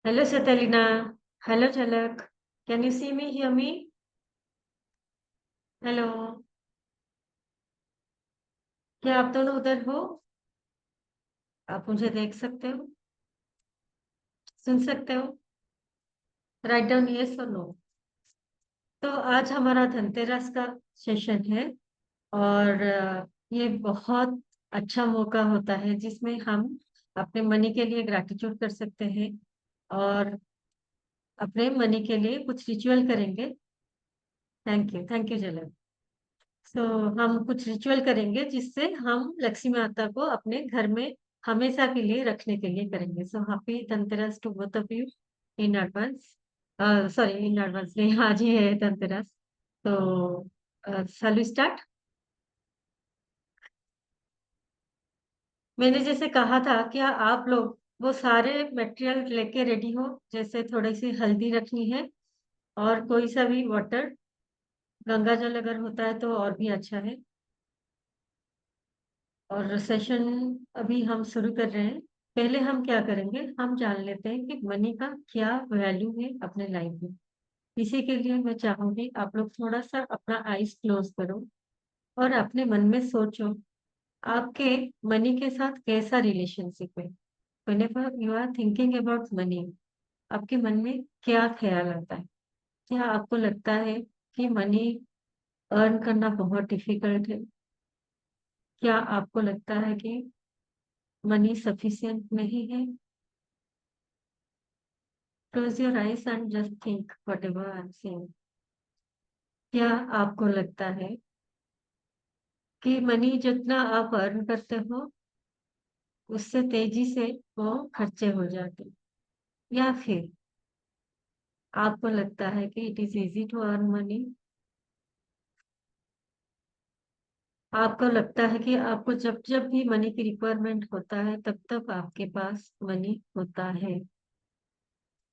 Hello, Catalina. Hello, Chalak. Can you see me, hear me? Hello. क्या आप दोनों उधर हो? आप मुझे देख सकते हो? सुन सकते हो? राइट डाउन यस और नो। तो आज हमारा धनतेरस का सेशन है और ये बहुत अच्छा मौका होता है जिसमें हम अपने मनी के लिए ग्रैटिट्यूड कर सकते हैं और अपने मनी के लिए कुछ रिचुअल करेंगे। थैंक यू जलन। सो हम कुछ रिचुअल करेंगे जिससे हम लक्ष्मी माता को अपने घर में हमेशा के लिए रखने के लिए करेंगे। So happy Dhanteras to both of you in advance. Sorry, in advance नहीं, आज ही है धनतेरस। तो शैल वी स्टार्ट। मैंने जैसे कहा था, क्या आप लोग वो सारे मटेरियल लेके रेडी हो? जैसे थोड़ी सी हल्दी रखनी है और कोई सा भी वाटर, गंगा जल अगर होता है तो और भी अच्छा है। और सेशन अभी हम शुरू कर रहे हैं। पहले हम क्या करेंगे, हम जान लेते हैं कि मनी का क्या वैल्यू है अपने लाइफ में। इसी के लिए मैं चाहूंगी आप लोग थोड़ा सा अपना आईज क्लोज करो और अपने मन में सोचो, आपके मनी के साथ कैसा रिलेशनशिप है। whenever you are thinking about money, आपके मन में क्या ख्याल आता है? क्या आपको लगता है कि मनी अर्न करना बहुत डिफिकल्ट है? क्या आपको लगता है कि मनी सफिशिएंट नहीं है? Close your eyes and just think whatever I'm saying. क्या आपको लगता है कि मनी जितना आप अर्न करते हो उससे तेजी से वो खर्चे हो जाते हैं? या फिर आपको लगता है कि it is easy to earn money? आपको लगता है कि आपको जब जब भी मनी की रिक्वायरमेंट होता है तब तब आपके पास मनी होता है?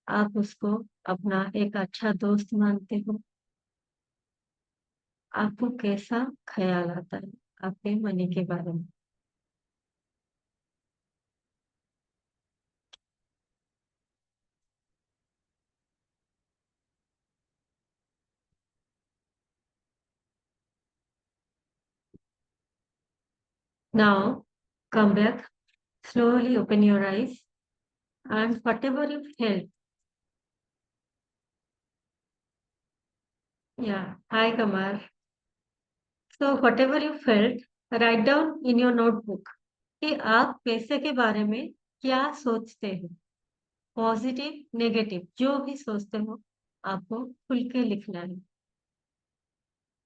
आप उसको अपना एक अच्छा दोस्त मानते हो? आपको कैसा ख्याल आता है आपके मनी के बारे में? Now, come back, slowly open your eyes, and whatever you felt, yeah, hi Kamar. So, whatever you felt, write down in your notebook कि आप पैसे के बारे में क्या सोचते हो। पॉजिटिव नेगेटिव जो भी सोचते हो आपको खुल के लिखना है,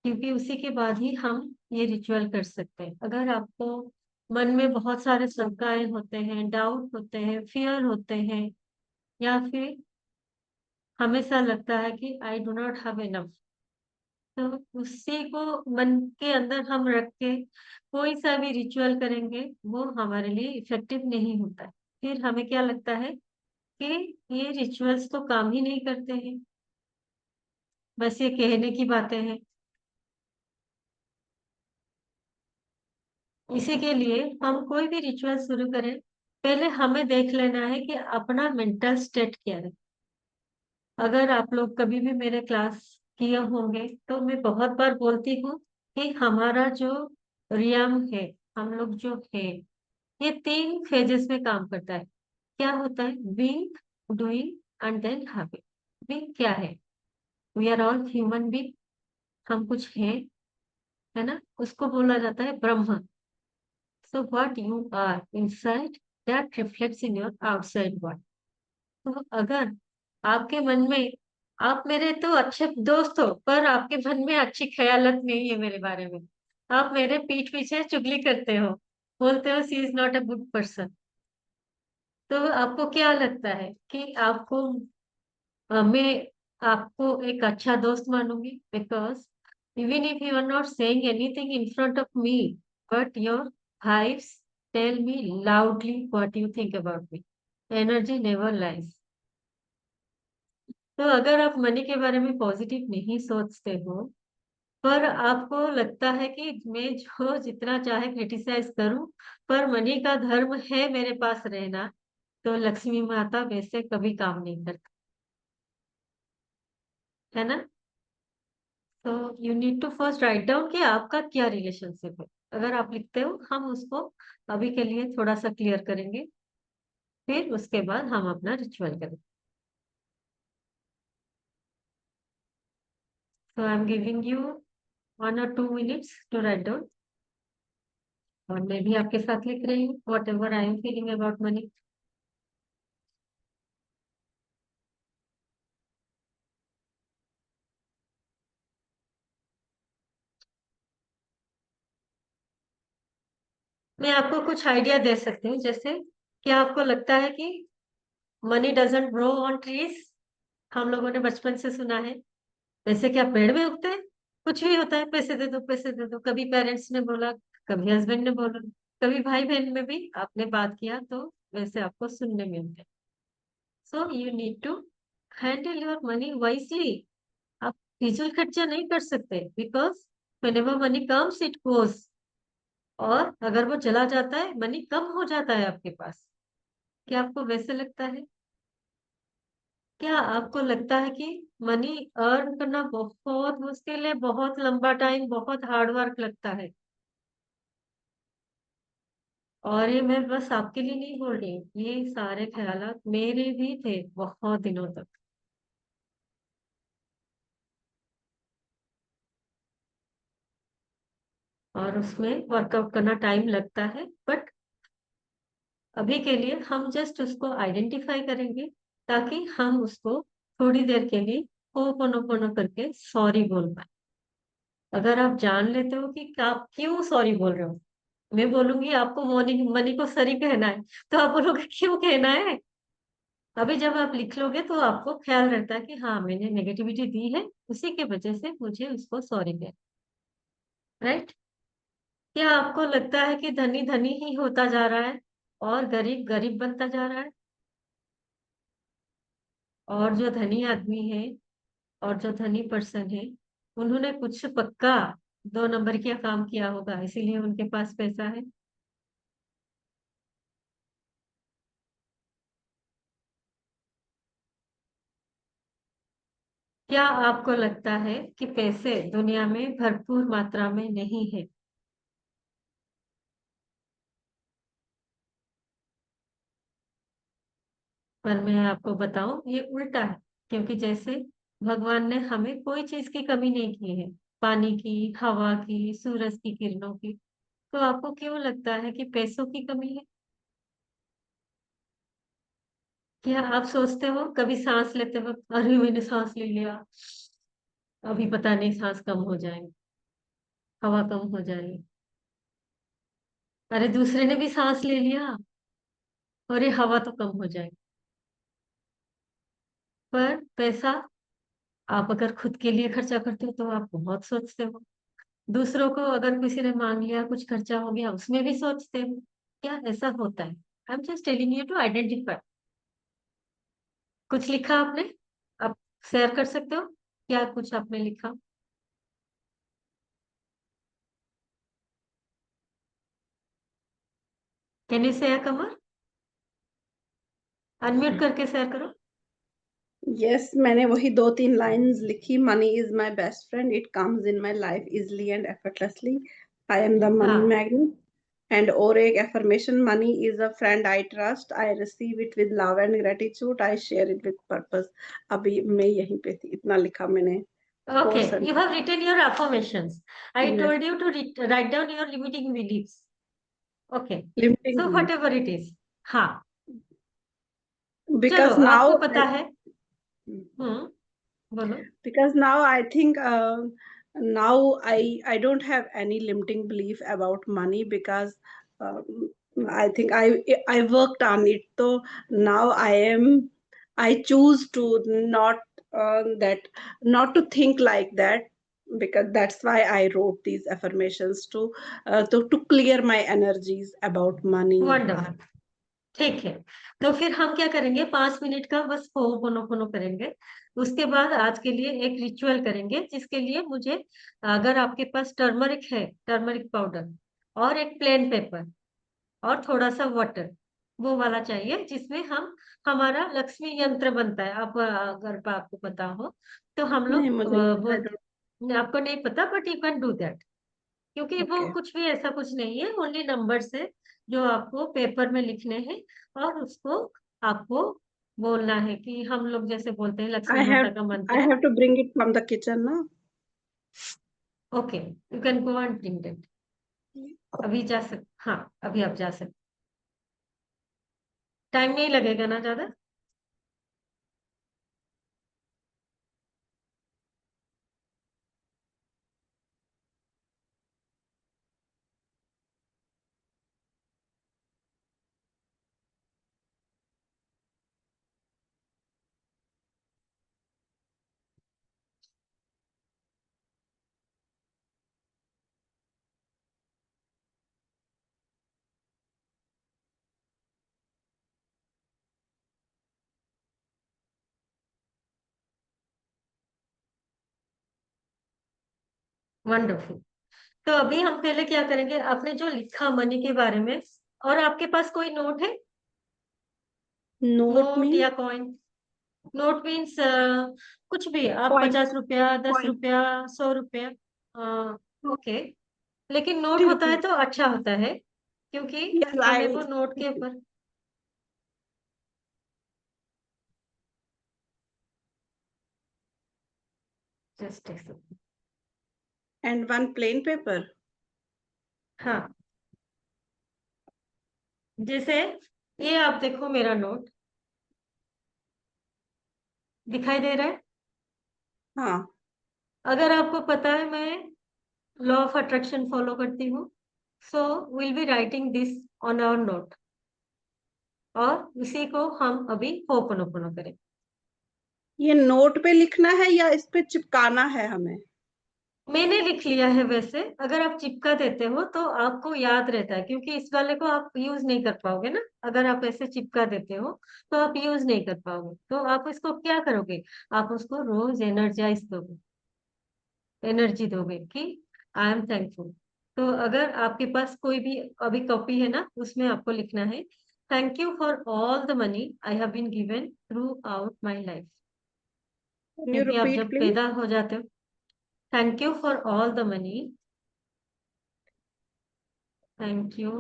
क्योंकि उसी के बाद ही हम ये रिचुअल कर सकते हैं। अगर आपको मन में बहुत सारे शंकाएं होते हैं, डाउट होते हैं, फियर होते हैं, या फिर हमेशा लगता है कि I do not have enough, तो उसी को मन के अंदर हम रख के कोई सा भी रिचुअल करेंगे वो हमारे लिए इफेक्टिव नहीं होता है। फिर हमें क्या लगता है कि ये रिचुअल्स तो काम ही नहीं करते हैं, बस ये कहने की बातें हैं। इसी के लिए हम कोई भी रिचुअल शुरू करें, पहले हमें देख लेना है कि अपना मेंटल स्टेट क्या है। अगर आप लोग कभी भी मेरे क्लास किए होंगे तो मैं बहुत बार बोलती हूँ कि हमारा जो रियम है, हम लोग जो है, ये तीन फेजेस में काम करता है। क्या होता है? Being, doing and then having. Being क्या है? We are all human being, हम कुछ हैं, है ना? उसको बोला जाता है ब्रह्म। So what you are inside, that reflects in your outside world. तो अगर आपके मन में, आप मेरे तो अच्छे दोस्त हो पर आपके मन में अच्छी ख्यालत नहीं है मेरे बारे में, आप मेरे पीठ पीछे चुगली करते हो, बोलते हो she is not a good person, तो आपको क्या लगता है कि आपको मैं आपको एक अच्छा दोस्त मानूंगी? Because even if you are not saying anything in front of me, but your vibes tell me loudly what you think about me. Energy never lies. तो अगर आप मनी के बारे में पॉजिटिव नहीं सोचते हो, पर आपको लगता है कि मैं जो जितना चाहे क्रिटिसाइज करूं, पर मनी का धर्म है मेरे पास रहना, तो लक्ष्मी माता वैसे कभी काम नहीं करती, है ना। तो you need to first write down कि आपका क्या रिलेशनशिप है। अगर आप लिखते हो, हम उसको अभी के लिए थोड़ा सा क्लियर करेंगे, फिर उसके बाद हम अपना रिचुअल करेंगे। So I'm giving you 1 or 2 minutes to write down, और मैं भी आपके साथ लिख रही हूँ what ever I am feeling about money. मैं आपको कुछ आइडिया दे सकती हूँ, जैसे क्या आपको लगता है कि money doesn't grow on trees? हम लोगों ने बचपन से सुना है। वैसे क्या पेड़ में उगते हैं? कुछ भी होता है, पैसे दे दो पैसे दे दो, कभी पेरेंट्स ने बोला, कभी हस्बैंड ने बोला, कभी भाई बहन में भी आपने बात किया, तो वैसे आपको सुनने मिलते हैं। So you need to handle your money wisely. आप फिजूल खर्चा नहीं कर सकते, because whenever money comes it goes, और अगर वो चला जाता है, मनी कम हो जाता है आपके पास। क्या आपको वैसे लगता है? क्या आपको लगता है कि मनी अर्न करना बहुत मुश्किल है, बहुत लंबा टाइम, बहुत हार्ड वर्क लगता है? और ये मैं बस आपके लिए नहीं बोल रही हूँ, ये सारे ख्यालात मेरे भी थे बहुत दिनों तक। और उसमें वर्कआउट करना टाइम लगता है, बट अभी के लिए हम जस्ट उसको आइडेंटिफाई करेंगे, ताकि हम उसको थोड़ी देर के लिए होपोनोपोनो करके सॉरी बोल पाए। अगर आप जान लेते हो कि आप क्यों सॉरी बोल रहे हो, मैं बोलूंगी आपको मनी मनी को सॉरी कहना है, तो आप बोलोगे क्यों कहना है। अभी जब आप लिख लोगे तो आपको ख्याल रहता है कि हाँ, मैंने नेगेटिविटी दी है, उसी के वजह से मुझे उसको सॉरी कहना, राइट। क्या आपको लगता है कि धनी धनी ही होता जा रहा है और गरीब गरीब बनता जा रहा है? और जो धनी आदमी है, और जो धनी पर्सन है, उन्होंने कुछ पक्का 2 नंबर का काम किया होगा, इसीलिए उनके पास पैसा है। क्या आपको लगता है कि पैसे दुनिया में भरपूर मात्रा में नहीं है? पर मैं आपको बताऊं, ये उल्टा है। क्योंकि जैसे भगवान ने हमें कोई चीज की कमी नहीं की है, पानी की, हवा की, सूरज की किरणों की, तो आपको क्यों लगता है कि पैसों की कमी है? क्या आप सोचते हो कभी सांस लेते वक्त, अरे मैंने सांस ले लिया, अभी पता नहीं सांस कम हो जाएगी, हवा कम हो जाएगी, अरे दूसरे ने भी सांस ले लिया, अरे हवा तो कम हो जाएगी। पर पैसा, आप अगर खुद के लिए खर्चा करते हो तो आप बहुत सोचते हो, दूसरों को अगर किसी ने मांग लिया, कुछ खर्चा हो गया, उसमें भी सोचते हो। क्या ऐसा होता है? I am just telling you to identify. कुछ लिखा आपने? आप शेयर कर सकते हो क्या कुछ आपने लिखा? Can you share Qamar? Unmute करके शेयर करो। यस, मैंने वही 2-3 लाइंस लिखी। Money is my best friend, it comes in my life easily and effortlessly, I am the money हाँ, मैग्नेट। एंड और एक affirmation, money is a friend I trust, I receive it with love and gratitude, I share it with purpose. अभी मैं यहीं पे थी, इतना लिखा मैंने। okay, 4 you have written your affirmations. I sentence. told you to write down your limiting beliefs. Okay, limiting so belief, whatever it is, हाँ, चलो बिकॉज आपको नाउ पता है। बोलो। because now I think now I don't have any limiting belief about money because I think I worked on it. So now I choose to that not to think like that, because that's why I wrote these affirmations to clear my energies about money. Wonderful. ठीक है, तो फिर हम क्या करेंगे, 5 minute का बस ho'oponopono करेंगे। उसके बाद आज के लिए एक रिचुअल करेंगे, जिसके लिए मुझे, अगर आपके पास टर्मरिक है, टर्मरिक पाउडर, और एक प्लेन पेपर, और थोड़ा सा वाटर, वो वाला चाहिए जिसमें हम हमारा लक्ष्मी यंत्र बनता है। आप अगर आपको पता हो तो हम नहीं, लोग मुझे वो, आई डोंट। आपको नहीं पता but you can do that, क्योंकि वो ओके, कुछ भी ऐसा कुछ नहीं है, ओनली नंबर्स है जो आपको पेपर में लिखने हैं और उसको आपको बोलना है कि हम लोग जैसे बोलते हैं लक्ष्मी आई हैव माता का आई मंत्र। Have to bring it from the kitchen ना। Okay, you can go and print it. अभी जा सक हाँ, अभी आप जा सकते, टाइम नहीं लगेगा ना ज्यादा। वंडरफुल। तो अभी हम पहले क्या करेंगे, आपने जो लिखा मनी के बारे में, और आपके पास कोई नोट है, नोट नोट मीन? या कॉइन? नोट मीन्स कुछ भी, आप कॉइन। 50 रुपया, 10 रुपया, 100 रुपया। ओके, लेकिन नोट होता है ₹50। तो अच्छा होता है, क्योंकि यस, हमें आई। वो नोट के ऊपर just and one plain paper. हाँ, जैसे ये आप देखो मेरा नोट दिखाई दे रहा है। हाँ। अगर आपको पता है मैं लॉ ऑफ अट्रैक्शन फॉलो करती हूँ, so will be writing this on our note, और इसी को हम अभी होपनोपोनो करें। ये नोट पे लिखना है या इस पे चिपकाना है हमें? मैंने लिख लिया है वैसे, अगर आप चिपका देते हो तो आपको याद रहता है, क्योंकि इस वाले को आप यूज नहीं कर पाओगे ना। अगर आप ऐसे चिपका देते हो तो आप यूज नहीं कर पाओगे, तो आप इसको क्या करोगे, आप उसको रोज एनर्जाइज दोगे, एनर्जी दोगे कि आई एम थैंकफुल। तो अगर आपके पास कोई भी अभी कॉपी है ना, उसमें आपको लिखना है, thank you for all the money I have been given throughout my life. Can you क्योंकि आप रिपीट जब प्लीज? पैदा हो जाते हो, thank you for all the money, thank you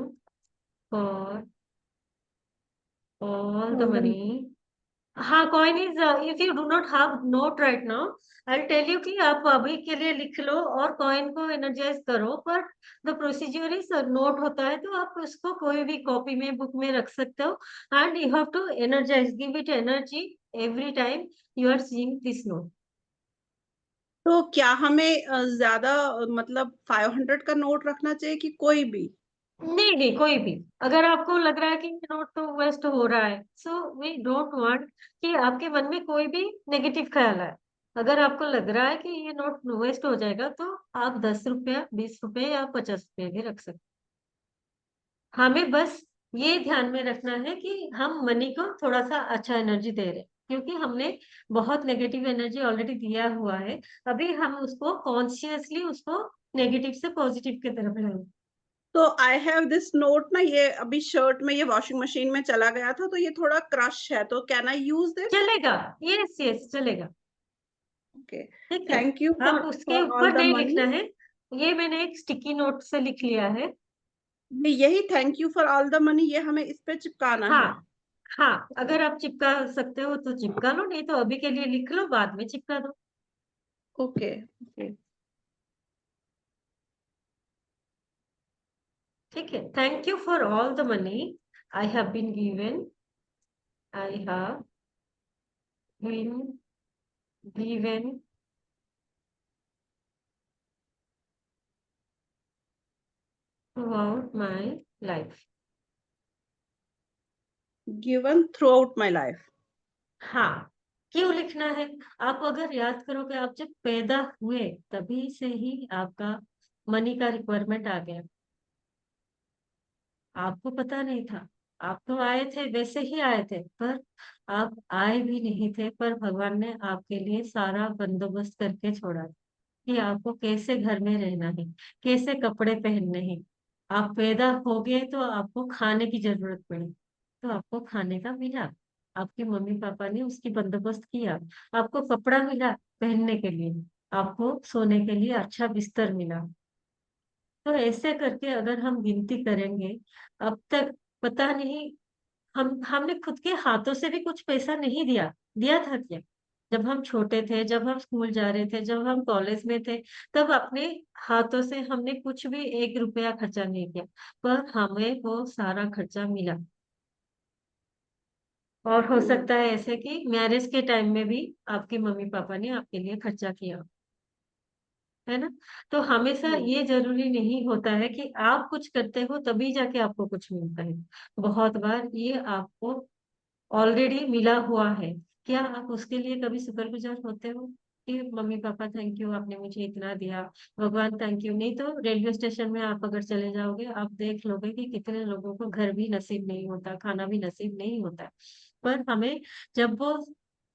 for all the all the. money। हाँ, coin is, if you do not have note right now, I tell you कि आप अभी के लिए लिख लो और कॉइन को एनर्जाइज करो, पर द प्रोसीजर इज, नोट होता है तो आप उसको कोई भी कॉपी में, बुक में रख सकते हो, and you have to energize, give it energy every time you are seeing this note. तो क्या हमें ज्यादा मतलब 500 का नोट रखना चाहिए कि कोई भी? नहीं नहीं, कोई भी। अगर आपको लग रहा है कि ये नोट तो वेस्ट हो रहा है, सो वी डोंट वांट कि आपके मन में कोई भी नेगेटिव ख्याल आए। अगर आपको लग रहा है कि ये नोट वेस्ट हो जाएगा, तो आप 10 रुपया, 20 रुपये या 50 रुपये भी रख सकते। हमें बस ये ध्यान में रखना है कि हम मनी को थोड़ा सा अच्छा एनर्जी दे रहे हैं, क्योंकि हमने बहुत नेगेटिव एनर्जी ऑलरेडी दिया हुआ है। अभी हम उसको कॉन्शियसली उसको नेगेटिव से पॉजिटिव की तरफ लाएंगे। तो आई हैव दिस नोट ना, ये अभी शर्ट में ये वॉशिंग मशीन में चला गया था तो ये थोड़ा क्रश है, तो कैन आई यूज दिस? चलेगा, यस यस चलेगा। ओके। ठीक है, थैंक यू आप फॉर उसके ऑल ऊपर द नहीं लिखना मनी। है, ये मैंने एक स्टिकी नोट से लिख लिया है। यही thank you for all the money, ये हमें इस पे चिपकाना हाँ है? हाँ, अगर आप चिपका सकते हो तो चिपका लो, नहीं तो अभी के लिए लिख लो, बाद में चिपका दो। Okay okay. ठीक है, thank you for all the money I have been given, I have been given throughout my life. Given throughout my life. हाँ, क्यों लिखना है? आप अगर याद करोगे, आप जब पैदा हुए तभी से ही आपका मनी का रिक्वायरमेंट आ गया, आपको पता नहीं था। आप तो आए थे वैसे ही आए थे, पर आप आए भी नहीं थे, पर भगवान ने आपके लिए सारा बंदोबस्त करके छोड़ा कि आपको कैसे घर में रहना है, कैसे कपड़े पहनने हैं। आप पैदा हो गए तो आपको खाने की जरूरत पड़ी, तो आपको खाने का मिला, आपके मम्मी पापा ने उसकी बंदोबस्त किया, आपको कपड़ा मिला पहनने के लिए, आपको सोने के लिए अच्छा बिस्तर मिला। तो ऐसे करके अगर हम गिनती करेंगे, अब तक पता नहीं हमने खुद के हाथों से भी कुछ पैसा नहीं दिया, दिया था क्या? जब हम छोटे थे, जब हम स्कूल जा रहे थे, जब हम कॉलेज में थे, तब अपने हाथों से हमने कुछ भी 1 रुपया खर्चा नहीं किया, पर हमें वो सारा खर्चा मिला। और हो हम्म, सकता है ऐसे कि मैरिज के टाइम में भी आपके मम्मी पापा ने आपके लिए खर्चा किया, है ना? तो हमेशा हम्म, ये जरूरी नहीं होता है कि आप कुछ करते हो तभी जाके आपको कुछ मिलता है। बहुत बार ये आपको ऑलरेडी मिला हुआ है। क्या आप उसके लिए कभी शुक्रगुजार होते हो कि मम्मी पापा थैंक यू, आपने मुझे इतना दिया, भगवान थैंक यू? नहीं तो रेलवे स्टेशन में आप अगर चले जाओगे, आप देख लोगे कि कितने लोगों को घर भी नसीब नहीं होता, खाना भी नसीब नहीं होता। पर हमें जब वो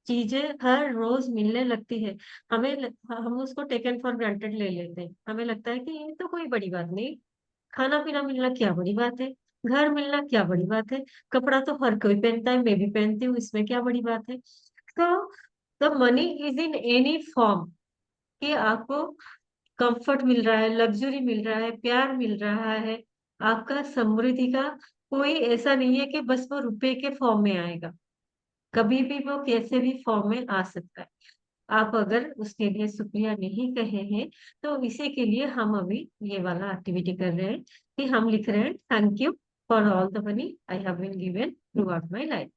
चीजें हर रोज मिलने लगती है, हम उसको टेकन फॉर ग्रांटेड ले लेते हैं। हमें लगता है कि ये तो कोई बड़ी बात नहीं, खाना पीना मिलना क्या बड़ी बात है, घर मिलना क्या बड़ी बात है, कपड़ा तो हर कोई पहनता है, मैं भी पहनती हूँ, इसमें क्या बड़ी बात है? तो the money is in any form, कि आपको कंफर्ट मिल रहा है, लग्जरी मिल रहा है, प्यार मिल रहा है, आपका समृद्धि का कोई ऐसा नहीं है कि बस वो रुपए के फॉर्म में आएगा। कभी भी वो कैसे भी फॉर्म में आ सकता है। आप अगर उसके लिए शुक्रिया नहीं कहे हैं, तो इसी के लिए हम अभी ये वाला एक्टिविटी कर रहे हैं कि हम लिख रहे हैं thank you for all the money I have been given throughout my life.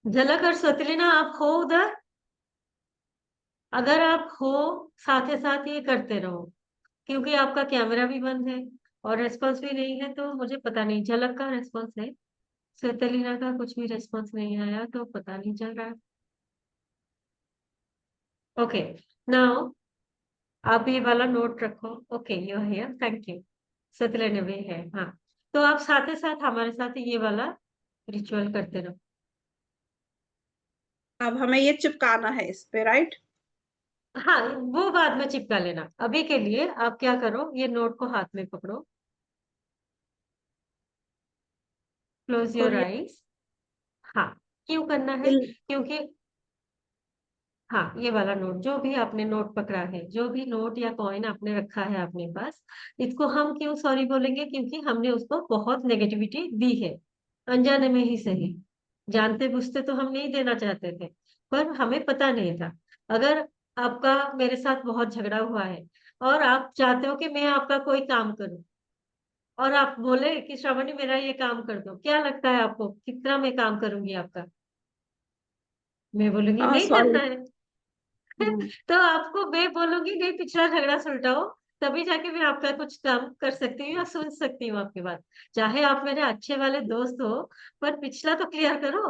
Jhalak और स्वतिलिना, आप हो उधर? अगर आप हो, साथ ही साथ ये करते रहो, क्योंकि आपका कैमरा भी बंद है और रेस्पॉन्स भी नहीं है, तो मुझे पता नहीं। झलक का रेस्पॉन्स है, स्वतिलिना का कुछ भी रेस्पॉन्स नहीं आया, तो पता नहीं चल रहा है। ओके, नाउ आप ये वाला नोट रखो। Okay, you hear, thank you. सतलेने भी है, हाँ। तो आप साथ ही साथ हमारे साथ ये वाला रिचुअल करते रहो। अब हमें ये चिपकाना है इस पे, राइट? हाँ, वो बाद में चिपका लेना। अभी के लिए आप क्या करो, ये नोट को हाथ में पकड़ो, क्लोज और योर ये आईज। हाँ, क्यों करना है? दिल। क्योंकि हाँ, ये वाला नोट, जो भी आपने नोट पकड़ा है, जो भी नोट या कॉइन आपने रखा है अपने पास, इसको हम क्यों सॉरी बोलेंगे? क्योंकि हमने उसको बहुत नेगेटिविटी दी है, अनजाने में ही सही। जानते बुझते तो हम नहीं देना चाहते थे, पर हमें पता नहीं था। अगर आपका मेरे साथ बहुत झगड़ा हुआ है और आप चाहते हो कि मैं आपका कोई काम करूं, और आप बोले कि श्रावणी मेरा ये काम कर दो, क्या लगता है आपको कितना मैं काम करूंगी आपका? मैं बोलूंगी हाँ, नहीं सॉरी। करना है। हम्म, तो आपको मैं बोलूंगी नहीं, पिछला झगड़ा सुलटाओ, तभी जाके मैं आपका कुछ काम कर सकती हूँ या सुन सकती हूँ आपकी बात। चाहे आप मेरे अच्छे वाले दोस्त हो, पर पिछला तो क्लियर करो,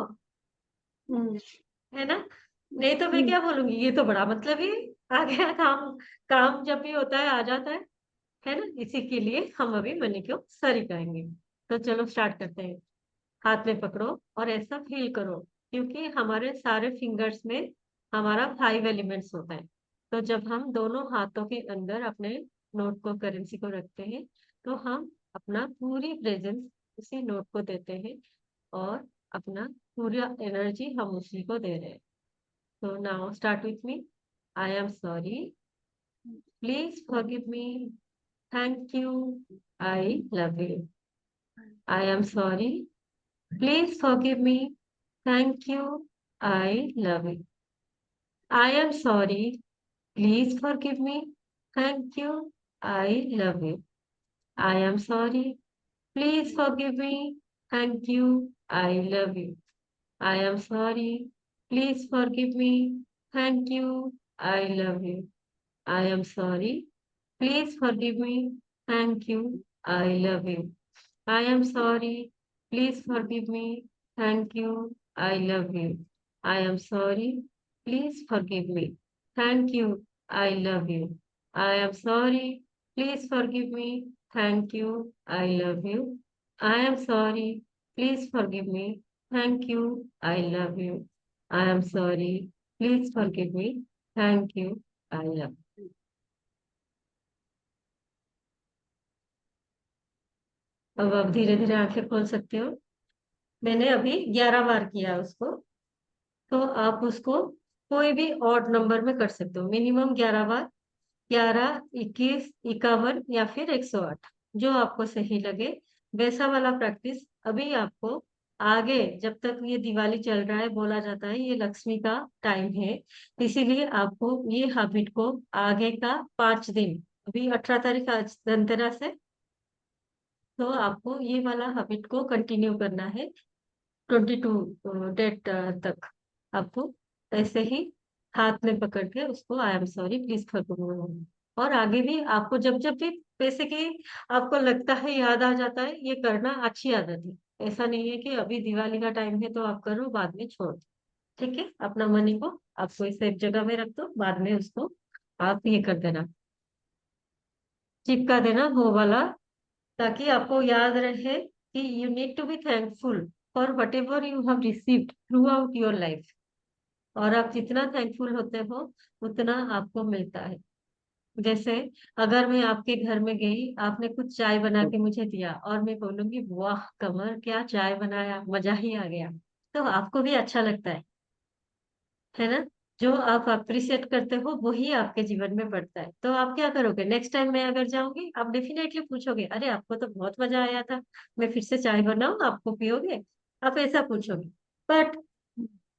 हम्म, है ना? नहीं तो मैं हम्म। क्या बोलूंगी, ये तो बड़ा मतलब ही आ गया काम। काम जब भी होता है आ जाता है ना? इसी के लिए हम अभी मनी को सॉरी कहेंगे। तो चलो स्टार्ट करते हैं। हाथ में पकड़ो और ऐसा फील करो, क्योंकि हमारे सारे फिंगर्स में हमारा 5 एलिमेंट्स होता है। तो जब हम दोनों हाथों के अंदर अपने नोट को, करेंसी को रखते हैं, तो हम अपना पूरी प्रेजेंस उसी नोट को देते हैं, और अपना पूरा एनर्जी हम उसी को दे रहे हैं। तो now start with me. I am sorry, please forgive me, thank you, I love you. I am sorry, please forgive me. Thank you. I love you. I am sorry. Please forgive me. Thank you. I love you. I am sorry. Please forgive me. Thank you. I love you. I am sorry. Please forgive me. Thank you. I love you. I am sorry. Please forgive me. Thank you. I love you. I am sorry. Please forgive me. Thank you. I love you. I am sorry. Please forgive me. Thank you. I love you. I am sorry. Please forgive me. Thank you. I love you. I am sorry. Please forgive me. Thank you. I love you. I am sorry. Please forgive me. Thank you. I love you. अब आप धीरे धीरे आंखें खोल सकते हो। मैंने अभी 11 बार किया उसको। तो आप उसको कोई भी ऑड नंबर में कर सकते हो, मिनिमम 11 बार। 11, 21, 51 या फिर 108, जो आपको सही लगे वैसा वाला प्रैक्टिस अभी आपको आगे, जब तक ये दिवाली चल रहा है, बोला जाता है ये लक्ष्मी का टाइम है, इसीलिए आपको ये हैबिट को आगे का 5 दिन, अभी 18 तारीख आज धनतेरस है, तो आपको ये वाला हैबिट को कंटिन्यू करना है 22 डेट तक। आपको ऐसे ही हाथ में पकड़ के उसको I am sorry please forgive, और आगे भी आपको जब जब भी पैसे की आपको लगता है, याद आ जाता है, ये करना अच्छी आदत है। ऐसा नहीं है कि अभी दिवाली का टाइम है तो आप करो बाद में छोड़ दो। ठीक है, अपना मनी को आप कोई सेफ जगह में रख दो, बाद में उसको आप ये कर देना, चिपका देना वो वाला, ताकि आपको याद रहे कि you need to be thankful for whatever you have received throughout your life. और आप जितना थैंकफुल होते हो उतना आपको मिलता है। जैसे अगर मैं आपके घर में गई, आपने कुछ चाय बना के मुझे दिया और मैं बोलूंगी वाह कमर क्या चाय बनाया, मजा ही आ गया, तो आपको भी अच्छा लगता है ना। जो आप अप्रिशिएट करते हो वही आपके जीवन में बढ़ता है। तो आप क्या करोगे, नेक्स्ट टाइम मैं अगर जाऊंगी आप डेफिनेटली पूछोगे, अरे आपको तो बहुत मजा आया था, मैं फिर से चाय बनाऊं, आपको पियोगे, आप ऐसा पूछोगे। बट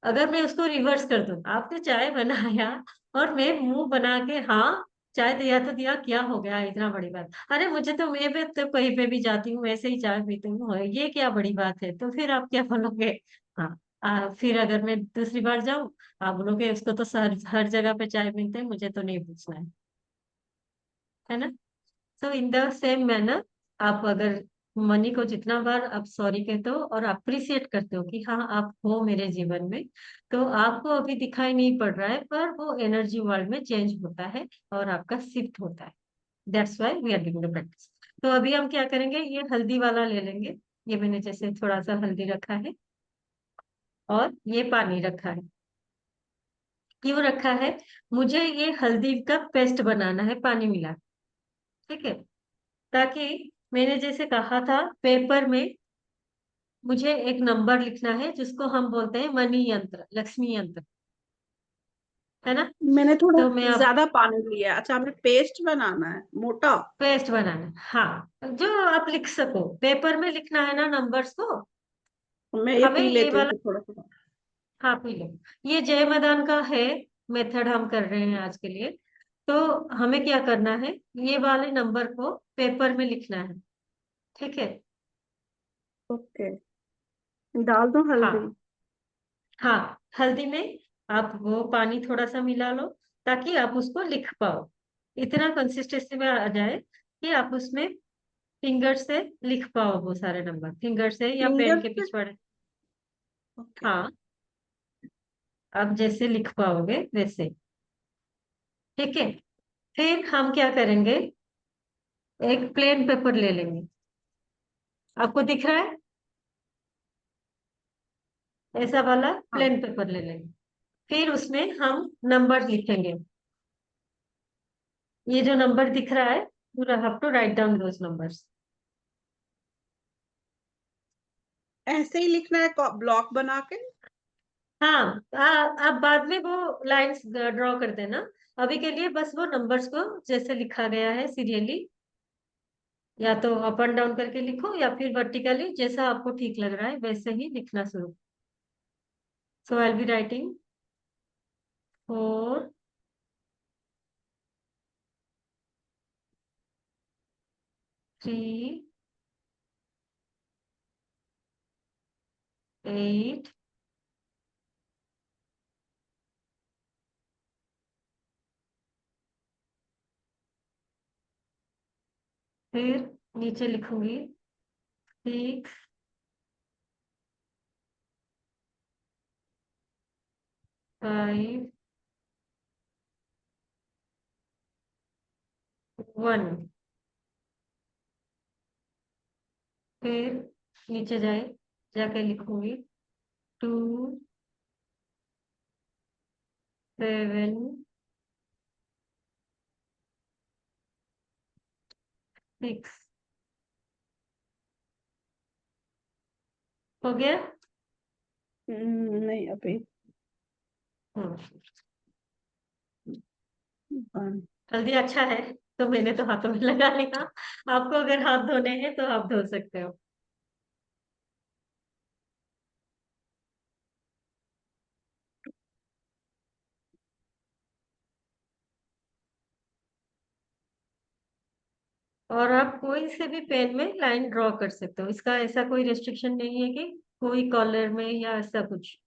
अगर मैं उसको रिवर्स कर दूं, आपने चाय बनाया और मैं मुंह बना के हाँ चाय दिया तो दिया, क्या हो गया इतना बड़ी बात, अरे मुझे तो, मैं भी तो कहीं पे भी जाती हूँ वैसे ही चाय पीती हूँ, ये क्या बड़ी बात है, तो फिर आप क्या बोलोगे। हाँ, फिर अगर मैं दूसरी बार जाऊं, आप बोलोगे उसको तो हर जगह पे चाय मिलते हैं, मुझे तो नहीं पूछना है ना। सो इन द सेम मैनर, आप अगर मनी को जितना बार आप सॉरी कहते हो और अप्रिसिएट करते हो कि हाँ आप हो मेरे जीवन में, तो आपको अभी दिखाई नहीं पड़ रहा है, पर वो एनर्जी वर्ल्ड में चेंज होता है और आपका शिफ्ट होता है। That's why we are doing the practice. तो अभी हम क्या करेंगे, ये हल्दी वाला ले लेंगे। ये मैंने जैसे थोड़ा सा हल्दी रखा है और ये पानी रखा है। क्यों रखा है, मुझे ये हल्दी का पेस्ट बनाना है पानी मिला के, ठीक है, ताकि मैंने जैसे कहा था पेपर में मुझे एक नंबर लिखना है जिसको हम बोलते हैं मनी यंत्र, लक्ष्मी यंत्र, है ना। मैंने थोड़ा तो मैं अब ज्यादा पानी लिया। अच्छा, हमें पेस्ट बनाना है मोटा। पेस्ट बनाना है, हाँ जो आप लिख सको, पेपर में लिखना है ना नंबर्स को। मैं ये हमें पी ये लेती हूँ वाला, फिर थोड़ा थोड़ा। हाँ पी लो। ये जय मैदान का है मेथड हम कर रहे हैं आज के लिए। तो हमें क्या करना है, ये वाले नंबर को पेपर में लिखना है, ठीक है। ओके, डाल दो हल्दी। हाँ, हाँ हल्दी में आप वो पानी थोड़ा सा मिला लो, ताकि आप उसको लिख पाओ, इतना कंसिस्टेंसी में आ जाए कि आप उसमें फिंगर से लिख पाओ वो सारे नंबर, फिंगर से या पेन फिंगर के से। पिछवाड़े। ओके। हाँ, आप जैसे लिख पाओगे वैसे, ठीक है। फिर हम क्या करेंगे, एक प्लेन पेपर ले लेंगे, आपको दिख रहा है, ऐसा वाला हाँ, प्लेन पेपर ले लेंगे। फिर उसमें हम नंबर लिखेंगे, ये जो नंबर दिख रहा है, you have to write down those numbers. ऐसे ही लिखना है ब्लॉक बना के। हाँ, आप बाद में वो लाइंस ड्रॉ कर देना, अभी के लिए बस वो नंबर्स को जैसे लिखा गया है सीरियली, या तो अप एंड डाउन करके लिखो या फिर वर्टिकली, जैसा आपको ठीक लग रहा है वैसे ही लिखना शुरू। सो आई विल बी राइटिंग 4, 3, 8, फिर नीचे लिखूंगी 6, 5, 1, फिर नीचे जाके लिखूंगी 2, 7, 6, हो गया? नहीं अभी। हम्म। वन। हल्दी अच्छा है, तो मैंने तो हाथों में लगा लिया। आपको अगर हाथ धोने हैं तो आप धो सकते हो। और आप कोई से भी पेन में लाइन ड्रॉ कर सकते हो, इसका ऐसा कोई रेस्ट्रिक्शन नहीं है कि कोई कॉलर में या ऐसा कुछ।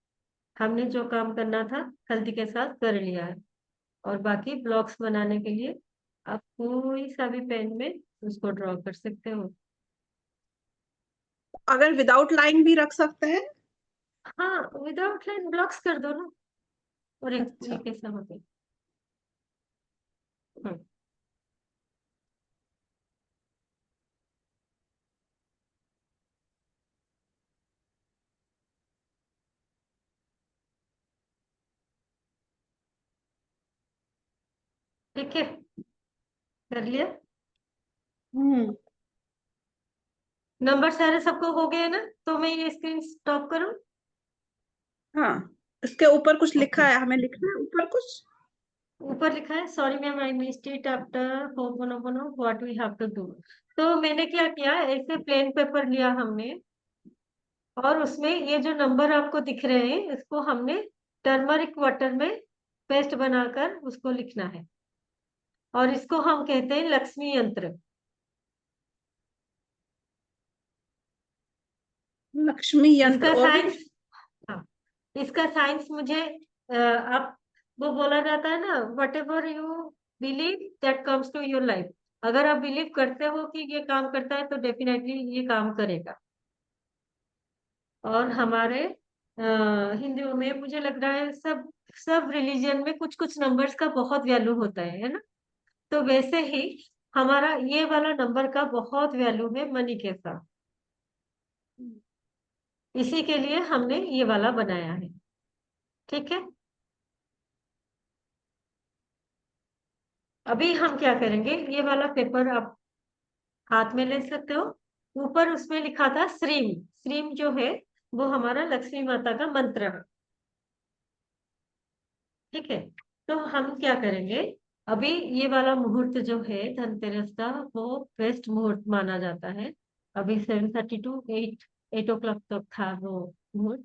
हमने जो काम करना था हल्दी के साथ कर लिया है। और बाकी ब्लॉक्स बनाने के लिए आप कोई सा भी पेन में उसको ड्रॉ कर सकते हो। अगर विदाउट लाइन भी रख सकते हैं? हाँ, विदाउट लाइन ब्लॉक्स कर दो ना। और ये अच्छा। कैसा हो गया? हम्म, ठीक है, कर लिया। हम्म। नंबर सारे सबको हो गए ना? तो मैं ये स्क्रीन स्टॉप करूं? हाँ, इसके ऊपर कुछ लिखा ओके। है, हमें लिखना है ऊपर कुछ? ऊपर लिखा है, sorry ma'am I missed it after ho'oponopono what we have to do. तो मैंने क्या किया, ऐसे प्लेन पेपर लिया हमने, और उसमें ये जो नंबर आपको दिख रहे हैं इसको हमने टर्मरिक वाटर में पेस्ट बनाकर उसको लिखना है। और इसको हम कहते हैं लक्ष्मी यंत्र। लक्ष्मी यंत्र इसका और भी साइंस, कुछ? हाँ, इसका साइंस मुझे आप, वो बोला जाता है ना, whatever you believe that comes to your life. अगर आप बिलीव करते हो कि ये काम करता है तो डेफिनेटली ये काम करेगा। और हमारे हिंदुओं में मुझे लग रहा है सब सब रिलीजन में कुछ कुछ नंबर्स का बहुत वैल्यू होता है ना? तो वैसे ही हमारा ये वाला नंबर का बहुत वैल्यू है मनी के साथ। इसी के लिए हमने ये वाला बनाया है। ठीक है, अभी हम क्या करेंगे, ये वाला पेपर आप हाथ में ले सकते हो। ऊपर उसमें लिखा था श्रीम। श्रीम जो है वो हमारा लक्ष्मी माता का मंत्र है। ठीक है, तो हम क्या करेंगे, अभी ये वाला मुहूर्त जो है धनतेरस का, वो बेस्ट मुहूर्त माना जाता है। अभी 7:30 to 8, 8 o'clock तक था वो मुहूर्त।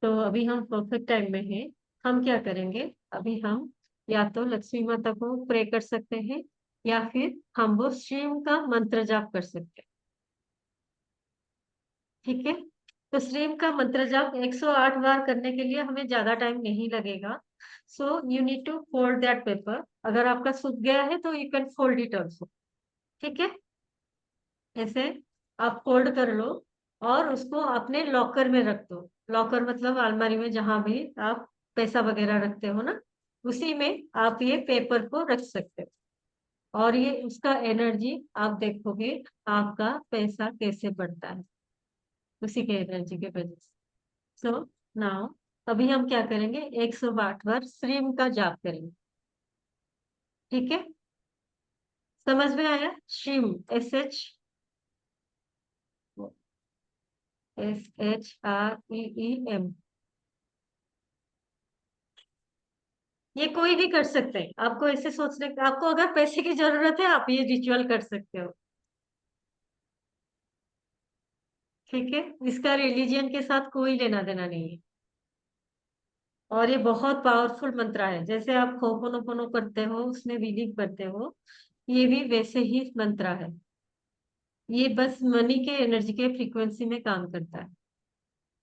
तो अभी हम परफेक्ट टाइम में हैं। हम क्या करेंगे, अभी हम या तो लक्ष्मी माता को प्रे कर सकते हैं, या फिर हम वो शिव का मंत्र जाप कर सकते हैं। ठीक है, तो श्रीम का मंत्र जाप 108 बार करने के लिए हमें ज्यादा टाइम नहीं लगेगा। So you need to fold that paper. अगर आपका सूख गया है तो you can fold it also. ठीक है, ऐसे आप फोल्ड कर लो और उसको अपने लॉकर में रख दो। लॉकर मतलब अलमारी में, जहां भी आप पैसा वगैरह रखते हो ना, उसी में आप ये पेपर को रख सकते हो। और ये उसका एनर्जी आप देखोगे, आपका पैसा कैसे बढ़ता है उसी के एनर्जी के वजह से। सो नाउ अभी हम क्या करेंगे, 108 बार श्रीम का जाप करेंगे। ठीक है, समझ में आया? श्रीम, SHREEM। ये कोई भी कर सकते हैं, आपको ऐसे सोचने, आपको अगर पैसे की जरूरत है आप ये रिचुअल कर सकते हो। ठीक है, इसका रिलीजियन के साथ कोई लेना देना नहीं है। और ये बहुत पावरफुल मंत्र है, जैसे आप होपोनोपोनो करते हो उसमें बिलीव करते हो, ये भी वैसे ही मंत्र है। ये बस मनी के एनर्जी के फ्रीक्वेंसी में काम करता है।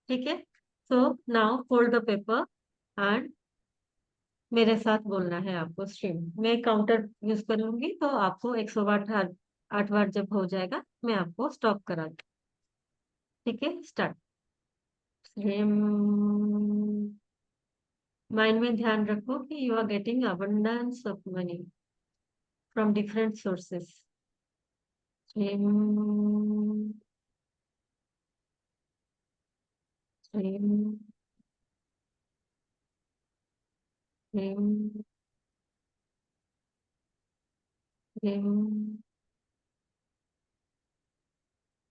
ठीक है, so now fold the paper and मेरे साथ बोलना है आपको स्ट्रीम। मैं काउंटर यूज कर लूंगी, तो आपको 108 8 बार जब हो जाएगा मैं आपको स्टॉप करा दूँ। ठीक है, स्टार्ट। स्ट्रीम। माइंड में ध्यान रखो कि you are getting abundance of money from different sources. Stream. Stream. Stream. Stream.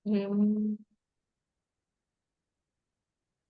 Stream.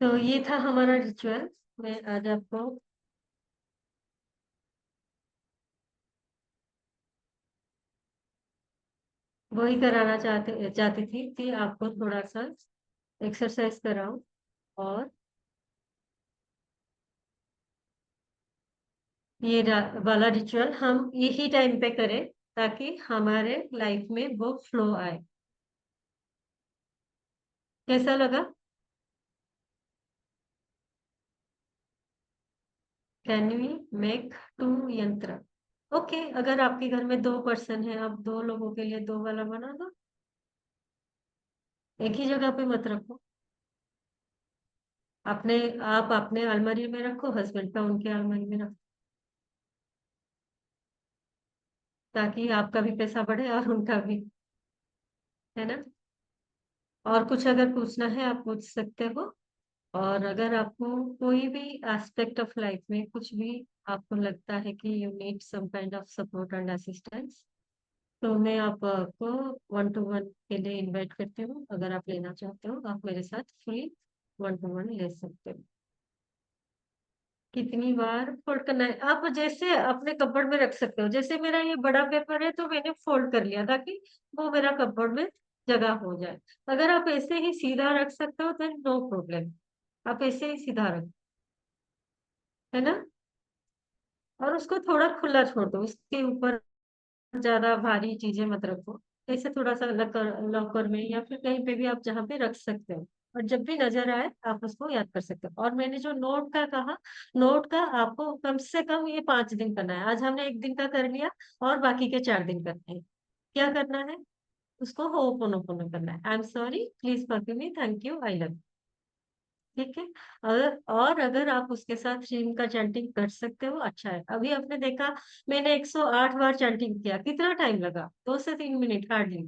तो ये था हमारा रिचुअल। मैं आज आपको वही कराना चाहती थी कि आपको थोड़ा सा एक्सरसाइज कराऊं, और ये वाला रिचुअल हम यही टाइम पे करें, ताकि हमारे लाइफ में वो फ्लो आए। कैसा लगा? कैन वी मेक टू यंत्र? ओके, अगर आपके घर में 2 पर्सन है, आप 2 लोगों के लिए 2 वाला बना दो। एक ही जगह पे मत रखो। अपने आप अपने अलमारी में रखो, हस्बैंड का उनके अलमारी में रखो, ताकि आपका भी पैसा बढ़े और उनका भी। है ना? और कुछ अगर पूछना है आप पूछ सकते हो। और अगर आपको कोई भी एस्पेक्ट ऑफ लाइफ में कुछ भी आपको लगता है कि you need some kind of support and assistance, तो मैं आपको 1 to 1 के लिए इनवाइट करती हूँ। अगर आप लेना चाहते हो, आप मेरे साथ फ्री 1 to 1 ले सकते हो। कितनी बार फोल्ड करना है, आप जैसे अपने कपबोर्ड में रख सकते हो। जैसे मेरा ये बड़ा पेपर है, तो मैंने फोल्ड कर लिया ताकि वो मेरा कपबोर्ड में जगह हो जाए। अगर आप ऐसे ही सीधा रख सकते हो, देन नो प्रॉब्लम, आप ऐसे ही सीधा रख। है ना? और उसको थोड़ा खुला छोड़ दो, उसके ऊपर ज्यादा भारी चीजें मत रखो। ऐसे थोड़ा सा लॉकर लॉकर में या फिर कहीं पे भी आप जहाँ पे रख सकते हो, और जब भी नजर आए आप उसको याद कर सकते हो। और मैंने जो नोट का कहा, नोट का आपको कम से कम ये 5 दिन करना है। आज हमने एक दिन का कर लिया, और बाकी के 4 दिन करने हैं। क्या करना है? उसको होपोनोपोनो करना है। I am sorry, please forgive me, thank you, I love. ठीक है। अगर आप उसके साथ रीम का चैंटिंग कर सकते हो, अच्छा है। अभी आपने देखा, मैंने 108 बार चैंटिंग किया, कितना टाइम लगा? 2 से 3 मिनट हार्डली।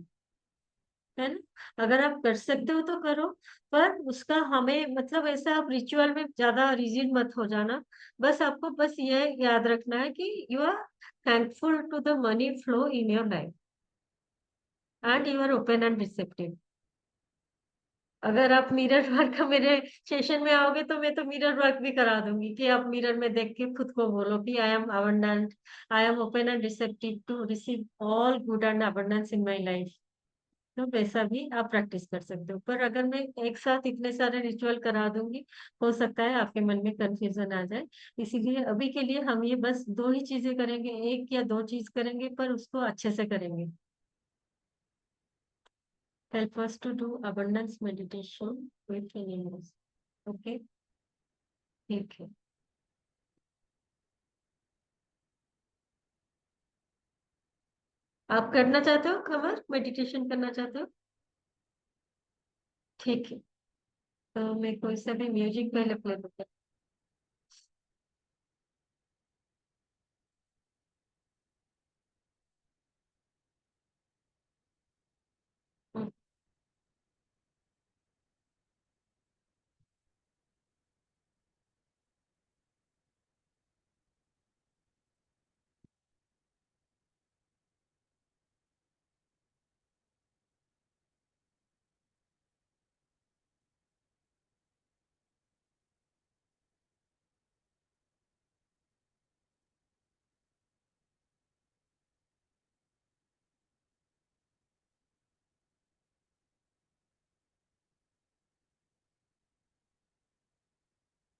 है ना? अगर आप कर सकते हो तो करो। पर उसका हमें मतलब ऐसा आप रिचुअल में ज्यादा रिजिड मत हो जाना। बस आपको बस ये याद रखना है कि you are thankful to the money flow in your life, and you are open and receptive. अगर आप मिरर वर्क मेरे सेशन में आओगे, तो मैं तो मिरर वर्क भी करा दूंगी कि आप मिरर में देख के खुद को बोलो कि I am abundant, I am open and receptive to receive all good and abundance in my life. तो वैसा भी आप प्रैक्टिस कर सकते हो। पर अगर मैं एक साथ इतने सारे रिचुअल करा दूंगी, हो सकता है आपके मन में कंफ्यूजन आ जाए। इसीलिए अभी के लिए हम ये बस 2 ही चीजें करेंगे, 1 या 2 चीज करेंगे, पर उसको अच्छे से करेंगे। Help us to do abundance meditation with animals. Okay, ठीक है। आप करना चाहते हो कमर मेडिटेशन करना चाहते हो? ठीक है। तो मैं कोई सा भी म्यूजिक पहले प्ले करता हूँ।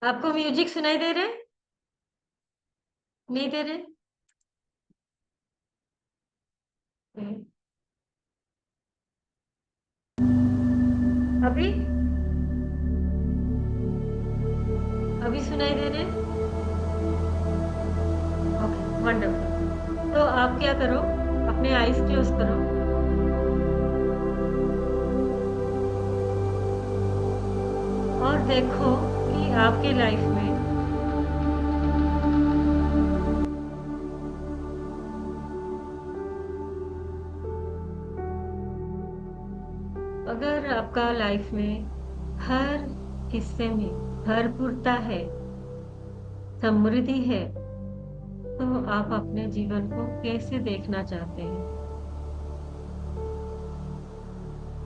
आपको म्यूजिक सुनाई दे रहे? नहीं दे रहे? हम्म। अभी अभी सुनाई दे रहे? Okay, wonderful. तो आप क्या करो, अपने आईज क्लोज करो, और देखो कि आपके लाइफ में अगर आपका लाइफ में हर हिस्से में भरपूरता है, समृद्धि है, तो आप अपने जीवन को कैसे देखना चाहते हैं?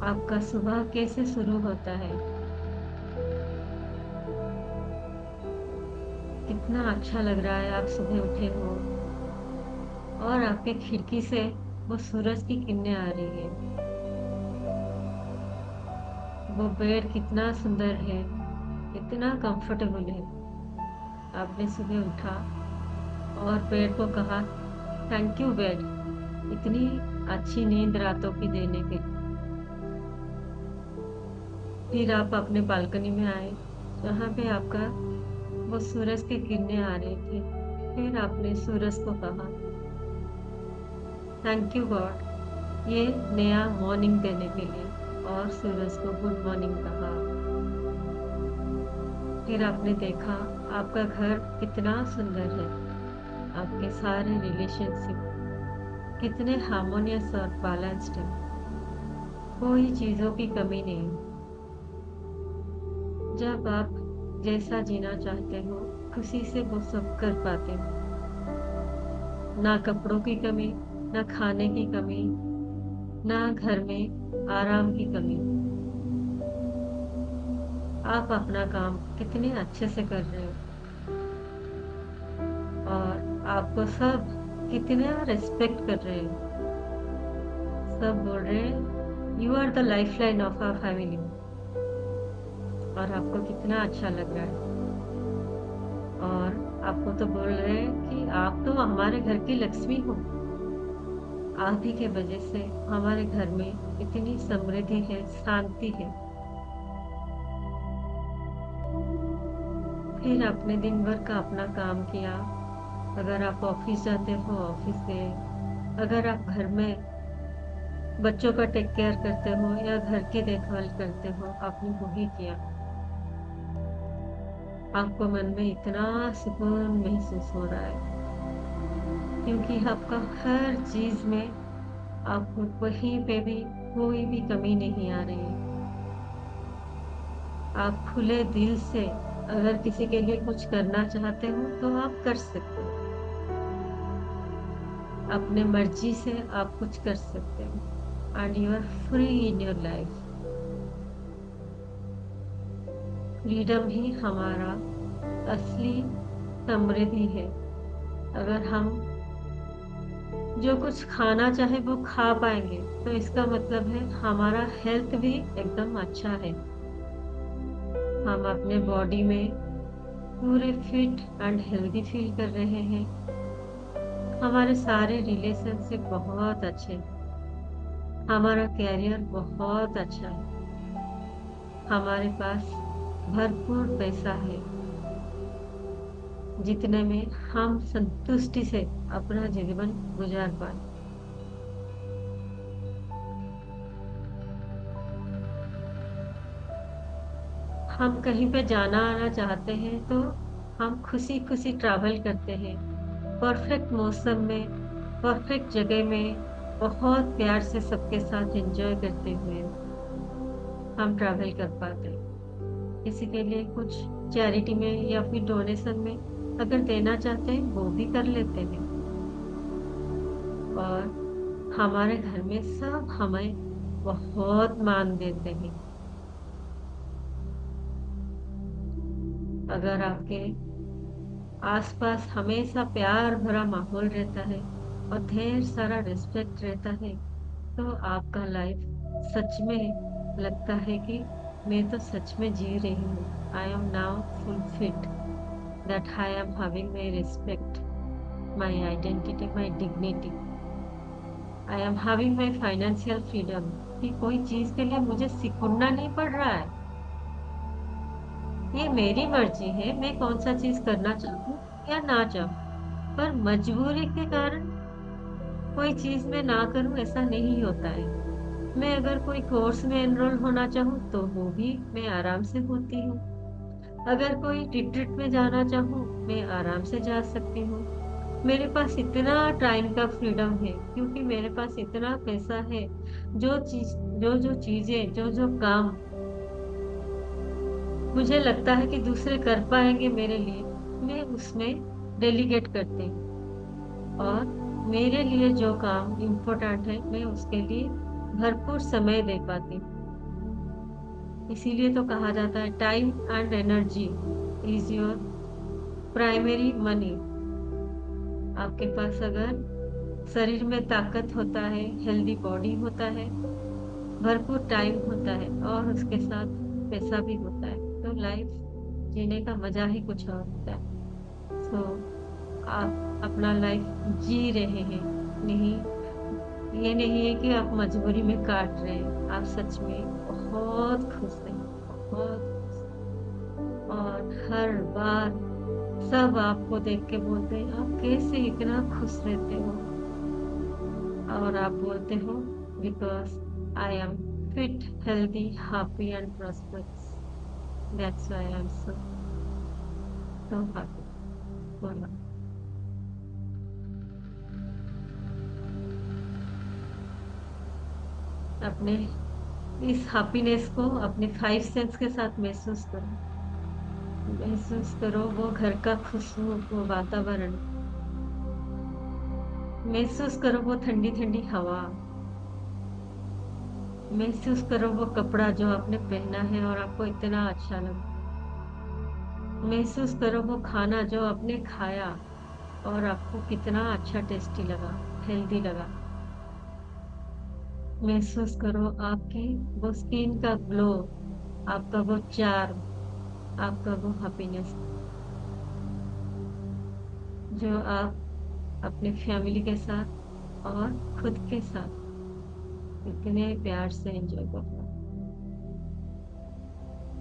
आपका सुबह कैसे शुरू होता है? कितना अच्छा लग रहा है, आप सुबह उठे हो और आपके खिड़की से वो सूरज की किरणें आ रही है। वो बेड कितना सुंदर है, कितना कंफर्टेबल है। आपने सुबह उठा और बेड को कहा, थैंक यू बेड, इतनी अच्छी नींद रातों की देने के लिए। फिर आप अपने बालकनी में आए, जहाँ पे आपका वो सूरज की किरणें आ रही थी। फिर आपने सूरज को कहा, थैंक यू गॉड, ये नया मॉर्निंग देने के लिए, और सूरज को गुड मॉर्निंग कहा। फिर आपने देखा आपका घर कितना सुंदर है, आपके सारे रिलेशनशिप कितने हार्मोनियस और बैलेंस्ड है, कोई चीजों की कमी नहीं। जब आप जैसा जीना चाहते हो, खुशी से वो सब कर पाते हो। ना कपड़ों की कमी, ना खाने की कमी, ना घर में आराम की कमी। आप अपना काम कितने अच्छे से कर रहे हो, और आपको सब कितना रिस्पेक्ट कर रहे हैं। सब बोल रहे हैं, you are the life line of our family. और आपको कितना अच्छा लग रहा है। और आपको तो बोल रहे हैं कि आप तो हमारे घर की लक्ष्मी हो। आप ही के वजह से हमारे घर में इतनी समृद्धि है, शांति है। फिर आपने दिन भर का अपना काम किया। अगर आप ऑफिस जाते हो, ऑफिस गए। अगर आप घर में बच्चों का टेक केयर करते हो या घर की देखभाल करते हो, आपने वो ही किया। आपको मन में इतना सुकून महसूस हो रहा है, क्योंकि आपका हर चीज में आपको कहीं पे भी कोई भी कमी नहीं आ रही है। आप खुले दिल से अगर किसी के लिए कुछ करना चाहते हो तो आप कर सकते हो। अपने मर्जी से आप कुछ कर सकते हो, and you are free in your life. Freedom ही हमारा असली समृद्धि है। अगर हम जो कुछ खाना चाहे वो खा पाएंगे, तो इसका मतलब है हमारा हेल्थ भी एकदम अच्छा है। हम अपने बॉडी में पूरे फिट एंड हेल्दी फील कर रहे हैं। हमारे सारे रिलेशनशिप बहुत अच्छे हैं। हमारा कैरियर बहुत अच्छा है। हमारे पास भरपूर पैसा है, जितने में हम संतुष्टि से अपना जीवन गुजार पाए। हम कहीं पे जाना आना चाहते हैं तो हम खुशी खुशी ट्रैवल करते हैं, परफेक्ट मौसम में, परफेक्ट जगह में, बहुत प्यार से सबके साथ एंजॉय करते हुए हम ट्रैवल कर पाते हैं। किसी के लिए कुछ चैरिटी में या फिर डोनेशन में अगर देना चाहते हैं, वो भी कर लेते हैं। और हमारे घर में सब हमें बहुत मान देते हैं। अगर आपके आसपास हमेशा प्यार भरा माहौल रहता है और ढेर सारा रिस्पेक्ट रहता है, तो आपका लाइफ सच में लगता है कि मैं तो सच में जी रही हूँ। I am now fulfilled, that I am having my respect, my identity, my dignity. I am having my financial freedom, कि कोई चीज के लिए मुझे सिकुड़ना नहीं पड़ रहा है। ये मेरी मर्जी है, मैं कौन सा चीज करना चाहूँ या ना चाहूँ। पर मजबूरी के कारण कोई चीज में ना करूँ ऐसा नहीं होता है। मैं अगर कोई कोर्स में एनरोल होना चाहूँ तो वो भी मैं आराम से होती हूँ। अगर कोई रिट्रीट में जाना चाहूँ, मैं आराम से जा सकती हूँ। मेरे पास इतना टाइम का फ्रीडम है, क्योंकि मेरे पास इतना पैसा है। जो चीज, जो जो चीजें, जो जो काम मुझे लगता है कि दूसरे कर पाएंगे मेरे लिए, मैं उसमें डेलीगेट करती हूँ। और मेरे लिए जो काम इम्पोर्टेंट है, मैं उसके लिए भरपूर समय दे पाती हूँ। इसीलिए तो कहा जाता है, time and energy is your primary money. आपके पास अगर शरीर में ताकत होता है, हेल्दी बॉडी होता है, भरपूर टाइम होता है और उसके साथ पैसा भी होता है, तो लाइफ जीने का मजा ही कुछ और होता है। सो आप अपना लाइफ जी रहे हैं। नहीं, ये नहीं है कि आप मजबूरी में काट रहे हैं, आप सच में बहुत खुश हैं, बहुत। और हर बार सब आपको देख के बोलते हैं आप कैसे इतना खुश रहते हो, और आप बोलते हो because I am fit, healthy, happy and prosperous, that's why I am so happy. बोलो। अपने इस हैप्पीनेस को अपने 5 सेंस के साथ महसूस करो। महसूस करो वो घर का खुशबू, वो वातावरण। महसूस करो वो ठंडी ठंडी हवा। महसूस करो वो कपड़ा जो आपने पहना है और आपको इतना अच्छा लगा। महसूस करो वो खाना जो आपने खाया और आपको कितना अच्छा टेस्टी लगा, हेल्दी लगा। महसूस करो आपकी वो स्किन का ग्लो, आपका वो चार्म, आपका वो हैप्पीनेस जो आप अपने फैमिली के साथ और खुद के साथ इतने प्यार से एंजॉय कर रहे हो।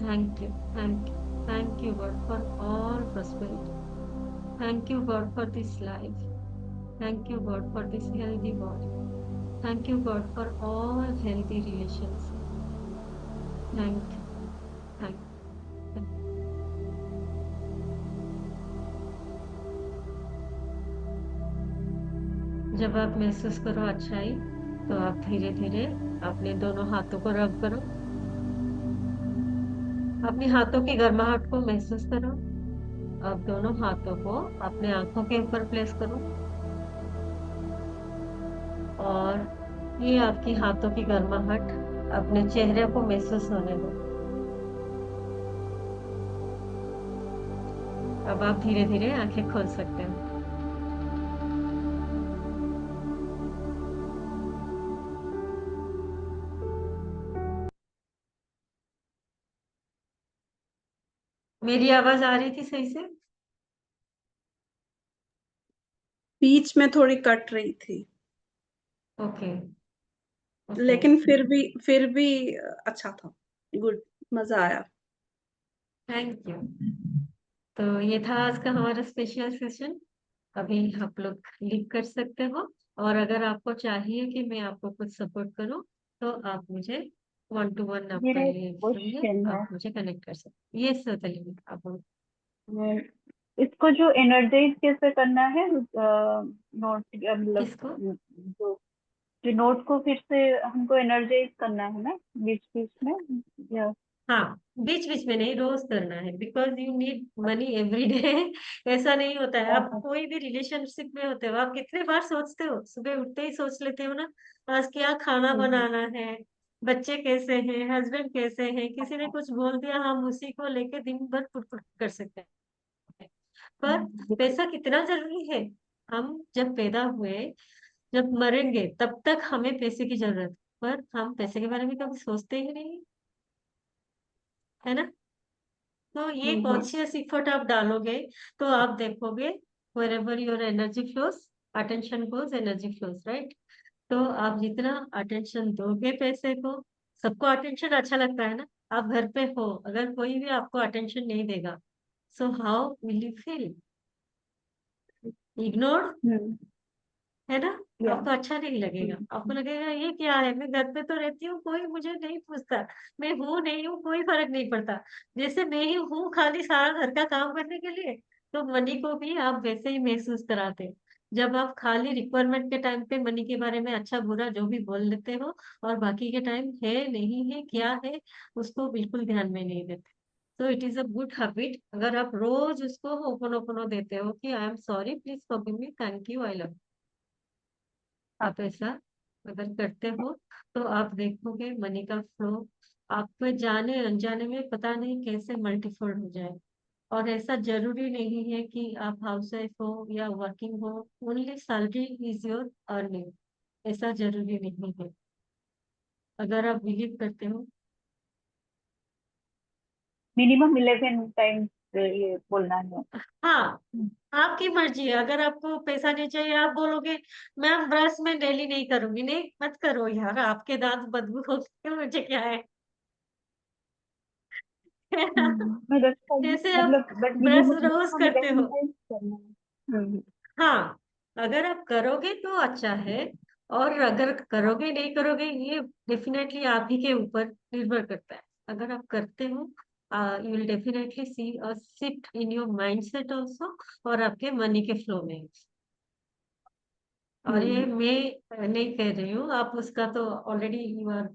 Thank you, thank you, thank you God for all prosperity. Thank you God for this life. Thank you God for this healthy body. Thank you God for all healthy relations. Thank you. Thank you. जब आप महसूस करो अच्छाई, तो आप धीरे धीरे अपने दोनों हाथों को रब करो। अपने हाथों की गर्माहट को महसूस करो। अब दोनों हाथों को अपने आंखों के ऊपर प्लेस करो और ये आपकी हाथों की गर्माहट अपने चेहरे को महसूस होने दो। अब आप धीरे धीरे आंखें खोल सकते हो। मेरी आवाज आ रही थी सही से? बीच में थोड़ी कट रही थी, ओके, ओके। लेकिन फिर भी अच्छा था। गुड, मजा आया। Thank you. तो ये था आज का हमारा स्पेशल सेशन। अभी आप लोग लीव कर सकते हो, और अगर आपको चाहिए कि मैं आपको कुछ सपोर्ट करूं, तो आप मुझे 1 to 1 आपका मेरा एक ये फ्री है, क्वेश्चन है। आप मुझे कनेक्ट कर सकते। ये चलिए आप बोलो। अ, इसको जो एनर्जाइज कैसे करना है, नोट मतलब किसको? जो जो नोट को फिर से हमको एनर्जाइज करना है ना बीच बीच में, या हाँ, बीच बीच में नहीं, रोज करना है, because you need money every day. ऐसा नहीं होता है, आप अच्छा। कोई भी रिलेशनशिप में होते हो, आप कितने बार सोचते हो, सुबह उठते ही सोच लेते हो ना, आज क्या खाना हम्म, बनाना है, बच्चे कैसे हैं, हस्बैंड कैसे हैं, किसी ने कुछ बोल दिया, हम उसी को लेके दिन भर पुट कर सकते हैं। पर बिल्कुल। पैसा कितना जरूरी है? हम जब पैदा हुए, जब मरेंगे, तब तक हमें पैसे की जरूरत है, पर हम पैसे के बारे में कभी सोचते ही नहीं, है ना? तो ये हम्म। कॉन्शियस इफर्ट आप डालोगे, तो आप देखोगे wherever your energy flows, attention goes, energy flows, right? तो आप जितना अटेंशन दोगे पैसे को, सबको अटेंशन अच्छा लगता है ना। आप घर पे हो, अगर कोई भी आपको अटेंशन नहीं देगा, so how will you feel? Ignore, hmm. है ना? या। आपको अच्छा नहीं लगेगा, आपको लगेगा ये क्या है, मैं घर पे तो रहती हूँ, कोई मुझे नहीं पूछता, मैं हूँ नहीं हूँ कोई फर्क नहीं पड़ता, जैसे मैं ही हूँ खाली सारा घर का काम करने के लिए। तो मनी को भी आप वैसे ही महसूस कराते हैं। जब आप खाली रिक्वायरमेंट के टाइम पे मनी के बारे में अच्छा बुरा जो भी बोल लेते हो, और बाकी के टाइम है नहीं है क्या है, उसको बिल्कुल ध्यान में नहीं देते। तो it is a good habit, अगर आप रोज उसको ओपन ओपन देते हो कि I am sorry, please forgive me, thank you, I love, आप ऐसा अगर करते हो, तो आप देखोगे मनी का फ्लो आपको जाने अनजाने में पता नहीं कैसे मल्टीफोल्ड हो जाए। और ऐसा जरूरी नहीं है कि आप हाउस वाइफ हो या वर्किंग हो, only salary is your earning, ऐसा जरूरी नहीं है। अगर आप बिलीव करते हो। मिनिमम 11 टाइम्स ये बोलना है। हाँ, आपकी मर्जी है। अगर आपको पैसा नहीं चाहिए, आप बोलोगे मैम ब्रश में डेली नहीं करूंगी, नहीं मत करो यार, आपके दांत बदबू होगी, मुझे क्या है। मैं जैसे आप मतलब बट ब्रश मिनिमम रोज मिनिमम करते 11 हो। टाइम्स करना है। हाँ, अगर आप करोगे तो अच्छा है, और अगर करोगे नहीं करोगे, ये डेफिनेटली आप ही के ऊपर निर्भर करता है। अगर आप करते हो, you will definitely see a shift in your mindset also, और आपके मनी के फ्लो में। और ये मैं नहीं कह रही हूँ, आप उसका तो already you are,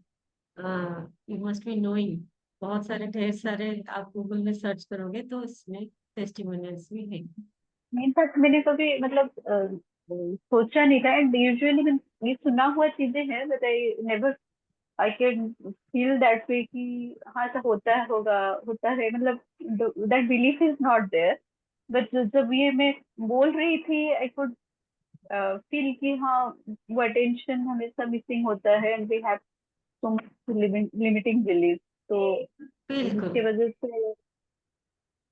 you must be knowing. बहुत सारे, ढेर सारे आप गूगल में सर्च करोगे तो इसमें टेस्टिमोनियल्स भी है। मेन बात मैंने कभी मतलब सोचा नहीं था। एंड यूजुअली ये सुना हुआ चीजें हैं, but I never I can feel that way कि हाँ ऐसा होता है, होगा, होता है, मतलब that belief is not there. But जब ये मैं बोल रही थी आई कुड फील कि हाँ वो अटेंशन हमेशा मिसिंग होता है, and we have so much limiting belief, तो बिल्कुल। जिसकी वजह से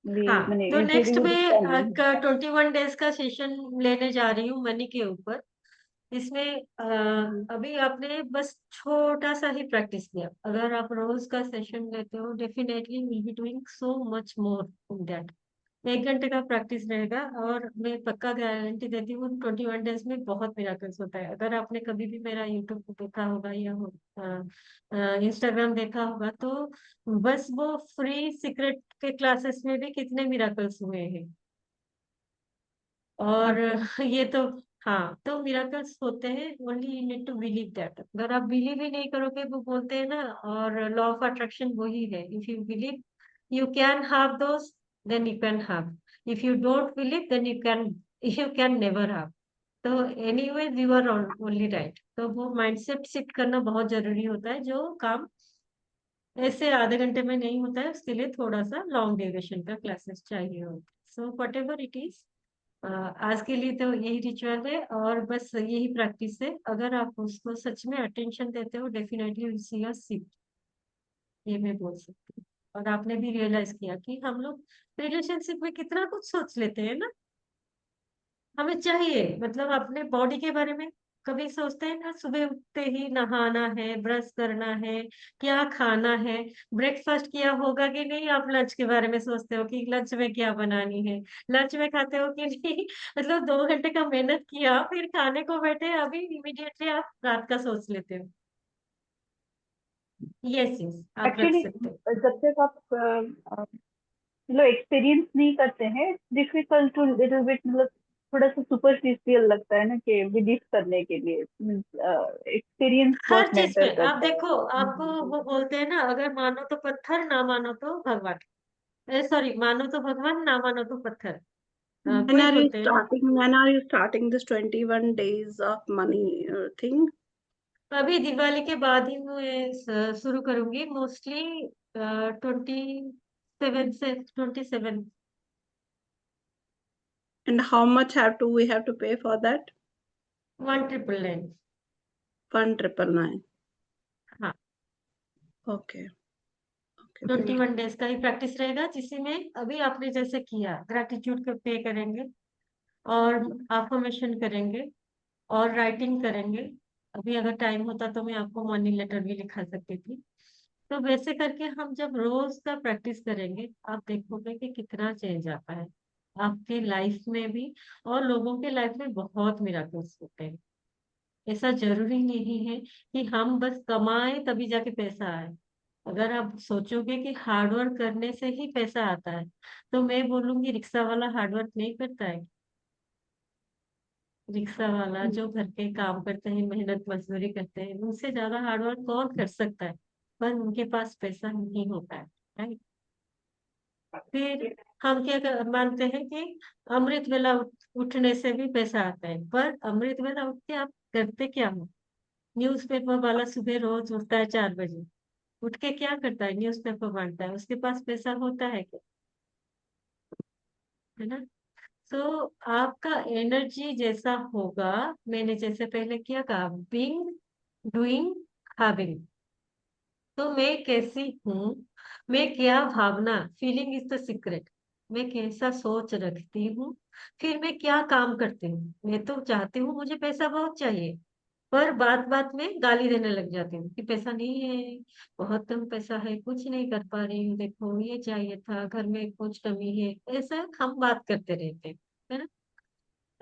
भी हाँ, मैंने तो यूजुअली नेक्स्ट वो दिखता नहीं में है। 21 डेज का सेशन लेने जा रही हूँ मनी के ऊपर। इसमें अभी आपने बस छोटा सा ही प्रैक्टिस किया। अगर आप रोज का सेशन लेते हो, definitely will be doing so much more in that. 1 घंटे का प्रैक्टिस रहेगा, और मैं पक्का गारंटी देती हूँ 21 डेज में बहुत मिराकल्स होता है। अगर आपने कभी भी मेरा यूट्यूब देखा होगा या इंस्टाग्राम देखा होगा, तो बस वो फ्री सीक्रेट के क्लासेस में भी कितने मिराकल्स हुए हैं। और अच्छा। ये तो, हाँ, तो मिराकल्स होते हैं, only you need to believe that. अगर आप बिलीव ही नहीं करोगे, वो बोलते हैं ना, और लॉ ऑफ अट्रैक्शन वही है, if you believe you can have those, then you can have. If you don't believe, then you can never have. तो anyway you are only right. तो वो माइंडसेट शिफ्ट करना बहुत जरूरी होता है, जो काम ऐसे आधे घंटे में नहीं होता है, उसके लिए थोड़ा सा लॉन्ग ड्यूरेशन का क्लासेस चाहिए होता है। So what ever it is, आज के लिए तो यही रिचुअल है, और बस यही प्रैक्टिस है। अगर आप उसको सच में अटेंशन देते हो, definitely will see a shift, ये मैं बोल सकती हूँ। और आपने भी रियलाइज किया कि हम लोग रिलेशनशिप में कितना कुछ सोच लेते हैं ना। हमें चाहिए, मतलब अपने बॉडी के बारे में कभी सोचते हैं ना, सुबह उठते ही नहाना है, ब्रश करना है, क्या खाना है, ब्रेकफास्ट किया होगा कि नहीं, आप लंच के बारे में सोचते हो कि लंच में क्या बनानी है, लंच में खाते हो कि नहीं। मतलब 2 घंटे का मेहनत किया, फिर खाने को बैठे, अभी इमीडिएटली आप रात का सोच लेते हो। यस यस, आप रख एक्चुअली सकते हो। जब तक आप मतलब एक्सपीरियंस नहीं करते हैं, डिफिकल्ट टू लिटिल बिट, मतलब थोड़ा सा सुपरफिशियल लगता है ना कि बिलीव करने के लिए। एक्सपीरियंस हर बहुत चीज मैटर में आप करता है। देखो, आपको वो बोलते हैं ना, अगर मानो तो पत्थर, ना मानो तो भगवान। सॉरी, मानो तो भगवान, ना मानो तो पत्थर। When कोई are you बोलते हैं ना। starting? When are you starting this 21 days of money thing? अभी दिवाली के बाद ही मैं शुरू करूंगी, मोस्टली 27 से 27। And how much have to we have to pay for that? 1999। 1999. हाँ, Okay. Okay. 21 डेज का ही प्रैक्टिस रहेगा, जिसमें अभी आपने जैसे किया, ग्रेटिट्यूड का पे करेंगे, और अफर्मेशन करेंगे, और राइटिंग करेंगे। अभी अगर टाइम होता तो मैं आपको मनी लेटर भी लिखा सकती थी। तो वैसे करके हम जब रोज का प्रैक्टिस करेंगे, आप देखोगे कि कितना चेंज आता है आपकी लाइफ में भी, और लोगों के लाइफ में बहुत मिराकल्स होते हैं। ऐसा जरूरी नहीं है कि हम बस कमाएं तभी जाके पैसा आए। अगर आप सोचोगे कि हार्डवर्क करने से ही पैसा आता है, तो मैं बोलूंगी रिक्शा वाला हार्डवर्क नहीं करता है। रिक्शा वाला जो घर के काम करते हैं, मेहनत मजदूरी करते हैं, उनसे ज्यादा हार्डवर्क कौन कर सकता है, पर उनके पास पैसा नहीं होता है, राइट। फिर हम क्या मानते हैं कि अमृत वेला उठने से भी पैसा आता है, पर अमृत वेला उठ के आप करते क्या हो। न्यूज़पेपर वाला सुबह रोज उठता है 4 बजे, उठ के क्या करता है, न्यूज़पेपर बांटता है, उसके पास पैसा होता है क्या। है ना। तो आपका एनर्जी जैसा होगा, मैंने जैसे पहले क्या कहा, बीइंग, डूइंग, हैविंग। तो मैं कैसी हूँ, मैं क्या भावना, फीलिंग इज द सीक्रेट। मैं कैसा सोच रखती हूँ, फिर मैं क्या काम करती हूँ। मैं तो चाहती हूँ मुझे पैसा बहुत चाहिए, पर बात बात में गाली देने लग जाती हूँ कि पैसा नहीं है, बहुत कम पैसा है, कुछ नहीं कर पा रही हूँ, देखो ये चाहिए था, घर में कुछ कमी है, ऐसा हम बात करते रहते हैं, है ना।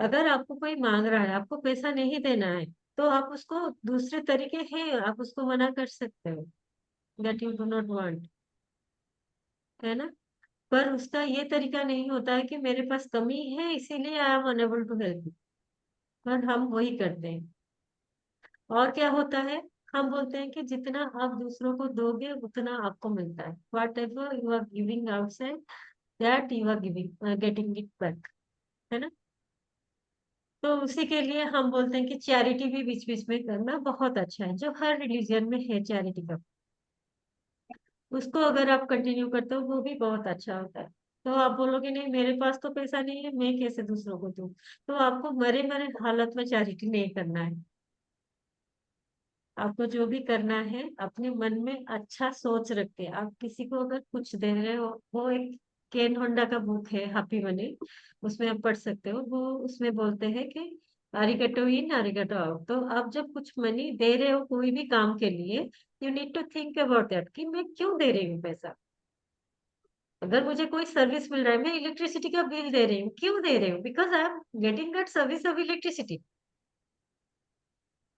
अगर आपको कोई मांग रहा है, आपको पैसा नहीं देना है, तो आप उसको, दूसरे तरीके हैं, आप उसको मना कर सकते हो, that you do not want, है ना। पर उसका ये तरीका नहीं होता है कि मेरे पास कमी है इसीलिए I am unable to help you, पर हम वही करते हैं। और क्या होता है, हम बोलते हैं कि जितना आप दूसरों को दोगे उतना आपको मिलता है, whatever you are giving outside, that you are giving, getting it back, है ना। तो उसी के लिए हम बोलते हैं कि चैरिटी भी बीच बीच में करना बहुत अच्छा है, जो हर रिलीजन में है चैरिटी का, उसको अगर आप कंटिन्यू करते हो वो भी बहुत अच्छा होता है। तो आप बोलोगे नहीं मेरे पास तो पैसा नहीं है, मैं कैसे दूसरों को दूं, तो आपको मरे मरे हालत में चैरिटी नहीं करना है। आपको जो भी करना है अपने मन में अच्छा सोच रख के, आप किसी को अगर कुछ दे रहे हो, वो एक केन होंडा का बुक है हैप्पी मनी, उसमें आप पढ़ सकते हो, वो उसमें बोलते हैं कि आरिगेटो इन आरिगेटो आउट। तो आप जब कुछ मनी दे रहे हो कोई भी काम के लिए, you need to think about that कि मैं क्यों दे रही हूँ पैसा। अगर मुझे कोई सर्विस मिल रहा है, मैं इलेक्ट्रिसिटी का बिल दे रही हूँ, क्यों दे रही हूँ, because I am getting that service of electricity.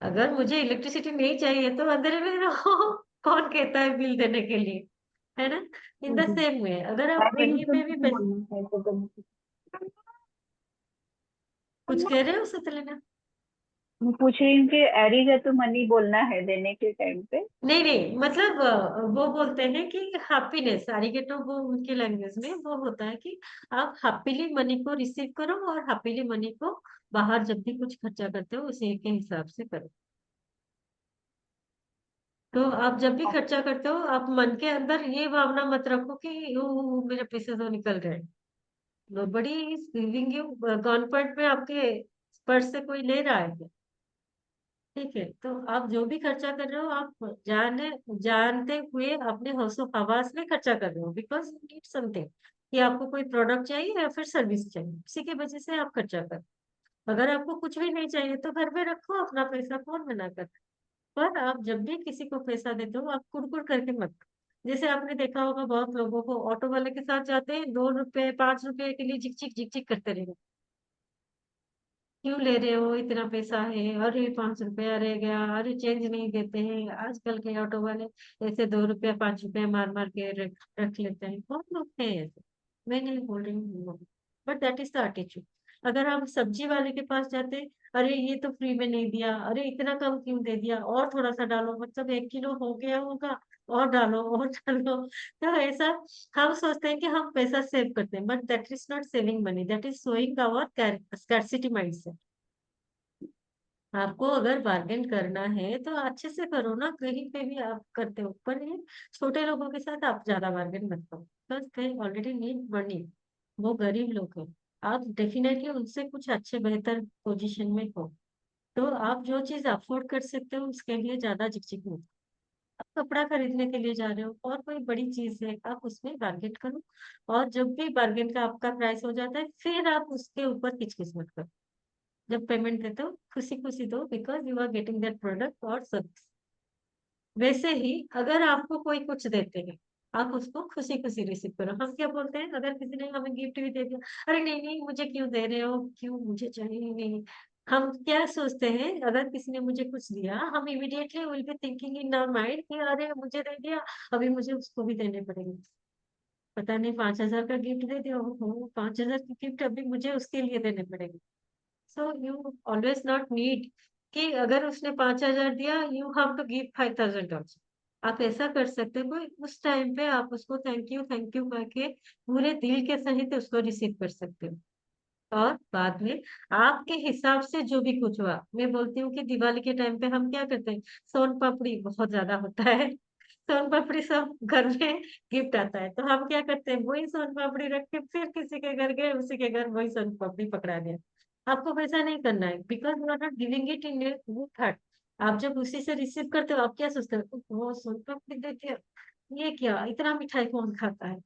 अगर मुझे इलेक्ट्रिसिटी नहीं चाहिए तो अंधेरे में रहो कौन कहता है बिल देने के लिए, है ना। In the hmm. Same way अगर आप अरे कहीं मतलब पे भी नहीं पैसे, बोलना है तो कुछ कह रहे हो सतलेना। मैं पूछ रही हूँ कि एरी है तो मनी बोलना है देने के टाइम पे। नहीं नहीं, मतलब वो बोलते हैं कि हैप्पीनेस, आरिगेटो वो उनके लैंग्वेज में वो होता है कि आप हैप्पीली मनी को रिसीव करो और हैप्पीली मनी को बाहर जब भी कुछ खर्चा करते हो उसी के हिसाब से करो। तो आप जब भी खर्चा करते हो, आप मन के अंदर ये भावना मत रखो कि मेरे पैसे तो निकल रहे हैं। Nobody is giving you, government में आपके पर्स से कोई ले रहा है क्या? ठीक है, तो आप जो भी खर्चा कर रहे हो, आप जानते हुए अपने होशो हवास में खर्चा कर रहे हो, बिकॉज यू नीड समथिंग, कि आपको कोई प्रोडक्ट चाहिए या फिर सर्विस चाहिए, इसी की वजह से आप खर्चा कर। अगर आपको कुछ भी नहीं चाहिए तो घर में रखो अपना पैसा, कौन मना कर। पर आप जब भी किसी को पैसा देते हो, आप कुड़कुड़ करके मत दो। जैसे आपने देखा होगा बहुत लोगों को, ऑटो वाले के साथ जाते हैं, 2 रुपए 5 रुपए के लिए झिक झिक करते रहेंगे, क्यों ले रहे हो, इतना पैसा है, अरे 5 रुपया रह गया, अरे चेंज नहीं देते हैं आजकल के ऑटो वाले, ऐसे 2 रुपया 5 रुपया मार मार के रख लेते हैं, बहुत लोग हैं ऐसे। मैं नहीं बोल रही हूँ, but that is the attitude. अगर हम सब्जी वाले के पास जाते, अरे ये तो फ्री में नहीं दिया, अरे इतना कम क्यों दे दिया, और थोड़ा सा डालो, मतलब 1 किलो हो गया होगा, और डालो और डालो। तो ऐसा हम सोचते हैं कि हम पैसा सेव करते हैं, but that is not saving money, that is showing our scarcity mindset. आपको अगर बार्गेन करना है तो अच्छे से करो ना, कहीं पे भी आप करते हो, पर ये छोटे लोगों के साथ आप ज्यादा बार्गेन मत करो, बस दे ऑलरेडी नीड मनी, वो गरीब लोग हैं। आप डेफिनेटली उनसे कुछ अच्छे बेहतर पोजीशन में हो, तो आप जो चीज अफोर्ड कर सकते हो उसके लिए ज्यादा झिकझिक मत। आप कपड़ा खरीदने के लिए जा रहे हो और कोई बड़ी चीज है, आप उसमें बार्गेन करो, और जब भी बार्गेन का आपका प्राइस हो जाता है फिर आप उसके ऊपर किचकिच मत करो। जब पेमेंट देते हो खुशी खुशी दो, because you are getting that product और सर्विस। वैसे ही अगर आपको कोई कुछ देते हैं, आप उसको खुशी खुशी रिसीव करो। हम क्या बोलते हैं, अगर किसी ने हमें गिफ्ट भी दे दिया, अरे नहीं नहीं मुझे क्यों दे रहे हो, क्यों, मुझे चाहिए नहीं। हम क्या सोचते हैं, अगर किसी ने मुझे कुछ दिया, हम immediately will be thinking in our mind कि अरे मुझे दे दिया, अभी मुझे उसको भी देने पड़ेंगे। पता नहीं 5,000 का गिफ्ट दे दिया, हो 5,000 की गिफ्ट अभी मुझे उसके लिए देने पड़ेंगे। So you always not need कि अगर उसने 5,000 दिया, you have to give 5,000 also. आप ऐसा कर सकते हो, उस टाइम पे आप उसको थैंक यू करके पूरे दिल के सहित उसको रिसीव कर सकते हो। और बाद में आपके हिसाब से जो भी कुछ हुआ, मैं बोलती हूँ कि दिवाली के टाइम पे हम क्या करते हैं, सोन पापड़ी बहुत ज्यादा होता है, सोन पापड़ी सब घर में गिफ्ट आता है, तो हम क्या करते हैं, वही सोन पापड़ी रख के फिर किसी के घर गए, उसी के घर वही सोन पापड़ी पकड़ा दिया। आपको वैसा नहीं करना है, because you are not giving it in your good heart. आप जब उसी से रिसीव करते हो, आप क्या सोचते हो, वो सोन पापड़ी दे दिया, ये क्या, इतना मिठाई कौन खाता है,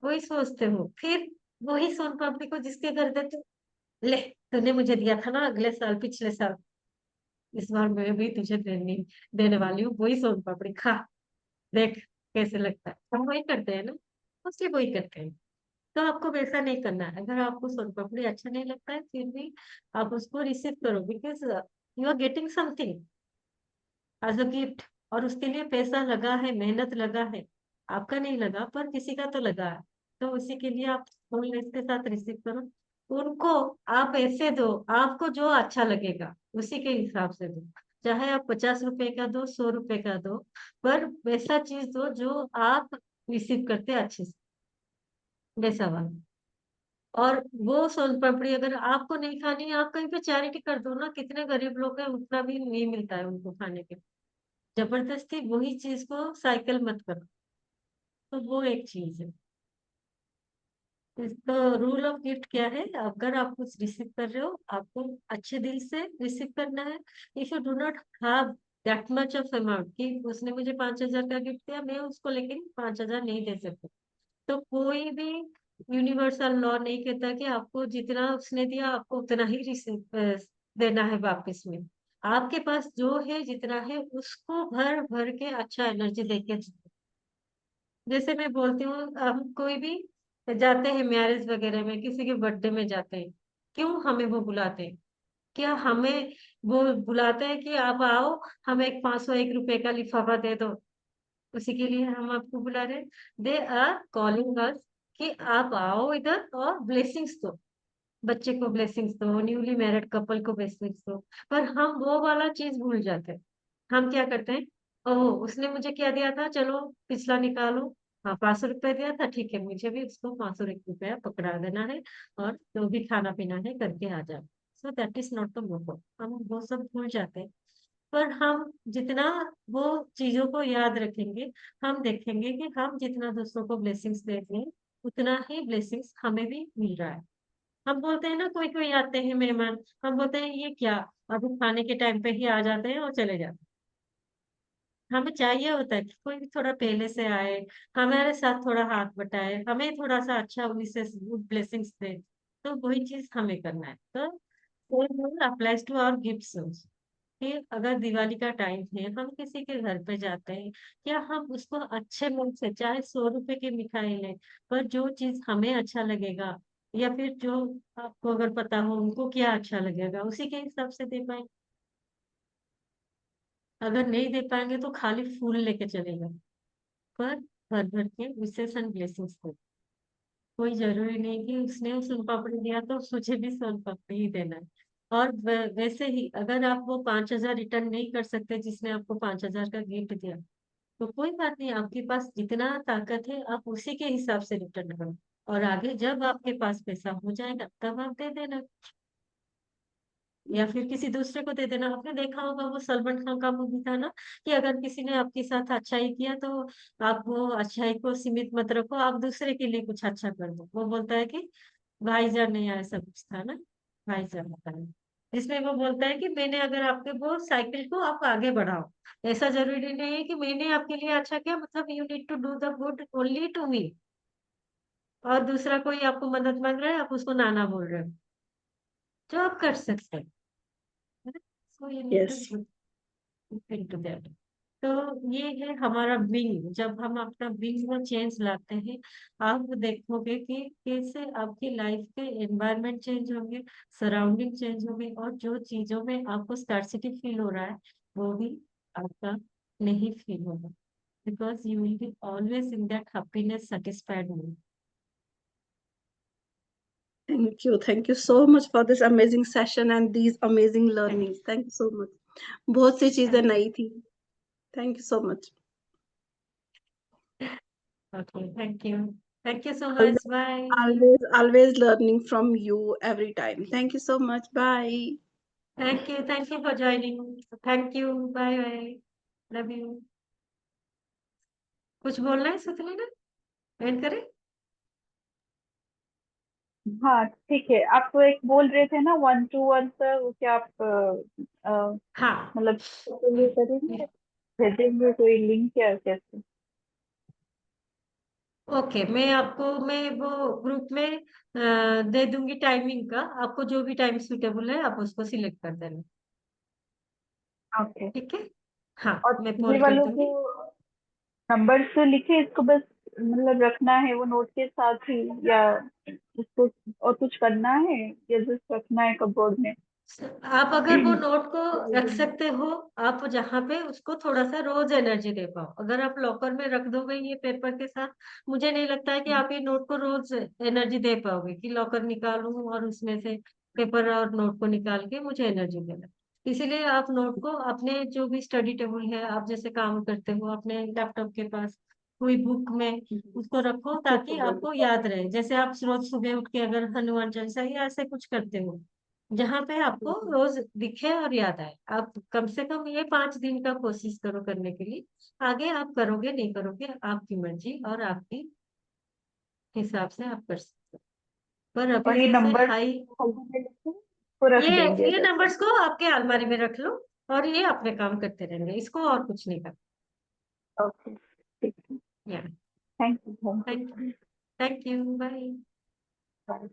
वही सोचते हो। फिर वही सोन पापड़ी को जिसके घर देते हो, ले, तूने मुझे दिया था ना अगले साल, पिछले साल, इस बार मैं भी तुझे देने वाली हूँ वही सोन पापड़ी, खा, देख कैसे लगता है। हम वही करते हैं ना, उससे वही करते हैं। तो आपको वैसा नहीं करना है। अगर आपको सोन पापड़ी अच्छा नहीं लगता है, फिर भी आप उसको रिसीव करो, because you are getting something as a gift, और उसके लिए पैसा लगा है, मेहनत लगा है, आपका नहीं लगा पर किसी का तो लगा है। तो उसी के लिए आप फुलनेस के साथ रिसीव करो। उनको आप ऐसे दो, आपको जो अच्छा लगेगा उसी के हिसाब से दो। चाहे आप 50 रुपए का दो, 100 रुपए का दो, पर वैसा चीज दो जो आप रिसीव करते अच्छे से, वैसा वाला। और वो सोन पापड़ी अगर आपको नहीं खानी है, आप कहीं पे चैरिटी कर दो ना, कितने गरीब लोग हैं, उतना भी नहीं मिलता है उनको खाने के। जबरदस्ती वही चीज को साइकिल मत करो। तो वो एक चीज है। इसका रूल ऑफ गिफ्ट क्या है, अगर आप कुछ रिसीव कर रहे हो, आपको अच्छे दिल से रिसीव करना है। If you do not have that much of amount कि उसने मुझे 5,000 का गिफ्ट दिया, मैं उसको लेकिन 5,000 नहीं दे सकती, तो कोई भी यूनिवर्सल लॉ नहीं कहता कि आपको जितना उसने दिया आपको उतना ही रिसीव देना है वापस में। आपके पास जो है, जितना है, उसको भर भर के अच्छा एनर्जी देके, जैसे मैं बोलती हूँ, हम कोई भी जाते हैं मैरिज वगैरह में, किसी के बर्थडे में जाते हैं, क्यों हमें वो बुलाते हैं? क्या हमें वो बुलाते हैं कि आप आओ, हमें एक 501 रुपए का लिफाफा दे दो, उसी के लिए हम आपको बुला रहे हैं? दे आर कॉलिंग अस कि आप आओ इधर और ब्लेसिंग्स दो, बच्चे को ब्लेसिंग्स दो, न्यूली मैरिड कपल को ब्लेसिंग्स दो। पर हम वो वाला चीज भूल जाते हैं। हम क्या करते हैं, ओह उसने मुझे क्या दिया था, चलो पिछला निकालो, हाँ 500 रुपए दिया था, ठीक है, मुझे भी उसको 501 रुपया पकड़ा देना है, और जो भी खाना पीना है करके आ जाओ। So that is not the motto, हम वो सब भूल जाते हैं। पर हम जितना वो चीजों को याद रखेंगे, हम देखेंगे कि हम जितना दूसरों को ब्लेसिंग्स दे रहे हैं, उतना ही ब्लेसिंग्स हमें भी मिल रहा है। हम बोलते हैं ना, कोई कोई आते हैं मेहमान, हम बोलते हैं ये क्या, अभी खाने के टाइम पे ही आ जाते हैं और चले जाते हैं। हमें चाहिए होता है कि कोई भी थोड़ा पहले से आए, हमारे साथ थोड़ा हाथ बटाए, हमें थोड़ा सा अच्छा उन्हीं से गुड ब्लेसिंग्स दे। तो वही चीज हमें करना है। तो same rule applies to our gifts कि अगर दिवाली का टाइम है, हम किसी के घर पे जाते हैं, या हम उसको अच्छे मन से, चाहे 100 रुपए की मिठाई लें, पर जो चीज हमें अच्छा लगेगा, या फिर जो आपको अगर पता हो उनको क्या अच्छा लगेगा, उसी के हिसाब से दे पाएंगे। अगर नहीं दे पाएंगे तो खाली फूल लेके चलेगा, पर भर भर के विशेष एंड ब्लेसिंग्स दे। कोई जरूरी नहीं कि उसने सोन पापड़ी दिया तो मुझे भी सोन पापड़ी ही देना है। और वैसे ही अगर आप वो 5,000 रिटर्न नहीं कर सकते जिसने आपको 5,000 का गिफ्ट दिया, तो कोई बात नहीं, आपके पास जितना ताकत है आप उसी के हिसाब से रिटर्न करो। और आगे जब आपके पास पैसा हो जाएगा तब आप दे देना, या फिर किसी दूसरे को दे देना। आपने देखा होगा वो सलमान खान का मूवी था ना, कि अगर किसी ने आपके साथ अच्छाई किया तो आप वो अच्छाई को सीमित मत रखो, आप दूसरे के लिए कुछ अच्छा कर दो। वो बोलता है कि भाईजान, नहीं ऐसा कुछ था ना, भाईजान होता है, जिसमें वो बोलता है कि मैंने अगर आपके वो साइकिल को आप आगे बढ़ाओ, ऐसा जरूरी नहीं है कि मैंने आपके लिए अच्छा किया, मतलब you need to do the good only to me, और दूसरा कोई आपको मदद मांग रहा है, आप उसको नाना बोल रहे हो, जो आप कर सकते हैं, है ना? So you need Yes. To into that. तो ये है हमारा विंग, जब हम अपना विंग में चेंज लाते हैं, आप देखोगे कि कैसे आपकी लाइफ के एनवायरनमेंट चेंज होंगे, सराउंडिंग चेंज होंगे, और जो चीजों में आपको स्कार्सिटी फील हो रहा है वो भी आपका नहीं फील होगा, because you will be always in that happiness satisfied mood. Thank you. Thank you so much for this amazing session and these amazing learnings. Thank you so much. बहुत सी चीजें नई थी. Thank you so much. Okay, thank you so Always, much, bye. always learning from you every time. Thank you so much. Bye. Thank you for joining, thank you, bye bye, love you. कुछ बोलना है सुतलीना? And करें? हाँ ठीक है, आप एक बोल रहे थे ना 1-to-1 का, वो क्या आप हाँ। मतलब तो ये करेंगे, भेजेंगे कोई लिंक या कैसे? ओके, मैं वो ग्रुप में दे दूंगी टाइमिंग का। आपको जो भी टाइम सूटेबल है आप उसको सिलेक्ट कर देना। ओके। ठीक है। हाँ, और मैं ये पोल कर वालों को दूंगी। नंबर तो लिखे, इसको बस मतलब रखना है वो नोट के साथ ही, या इसको और कुछ करना है, या जस्ट रखना है कपबोर्ड में? आप अगर वो नोट को रख सकते हो, आप जहाँ पे उसको थोड़ा सा रोज एनर्जी दे पाओ। अगर आप लॉकर में रख दोगे ये पेपर के साथ, मुझे नहीं लगता है कि आप ये नोट को रोज एनर्जी दे पाओगे कि लॉकर निकालूं और उसमें से पेपर और नोट को निकाल के मुझे एनर्जी देना। इसीलिए आप नोट को अपने जो भी स्टडी टेबल है, आप जैसे काम करते हो अपने लैपटॉप के पास, कोई बुक में उसको रखो ताकि आपको याद रहे। जैसे आप रोज सुबह उठ के अगर हनुमान चालीसा या ऐसे कुछ करते हो, जहाँ पे आपको रोज दिखे और याद आए। आप कम से कम ये 5 दिन का कोशिश करो करने के लिए। आगे आप करोगे नहीं करोगे आपकी मर्जी और आपकी हिसाब से आप कर सकते हो। पर अभी और ये जैसे नंबर हाई, को रख ये देंगे ये बस? नंबर्स को आपके अलमारी में रख लो और ये अपने काम करते रहेंगे, इसको और कुछ नहीं करना। ओके ठीक है। या thank you, thank thank you. Thank you, bye. Bye.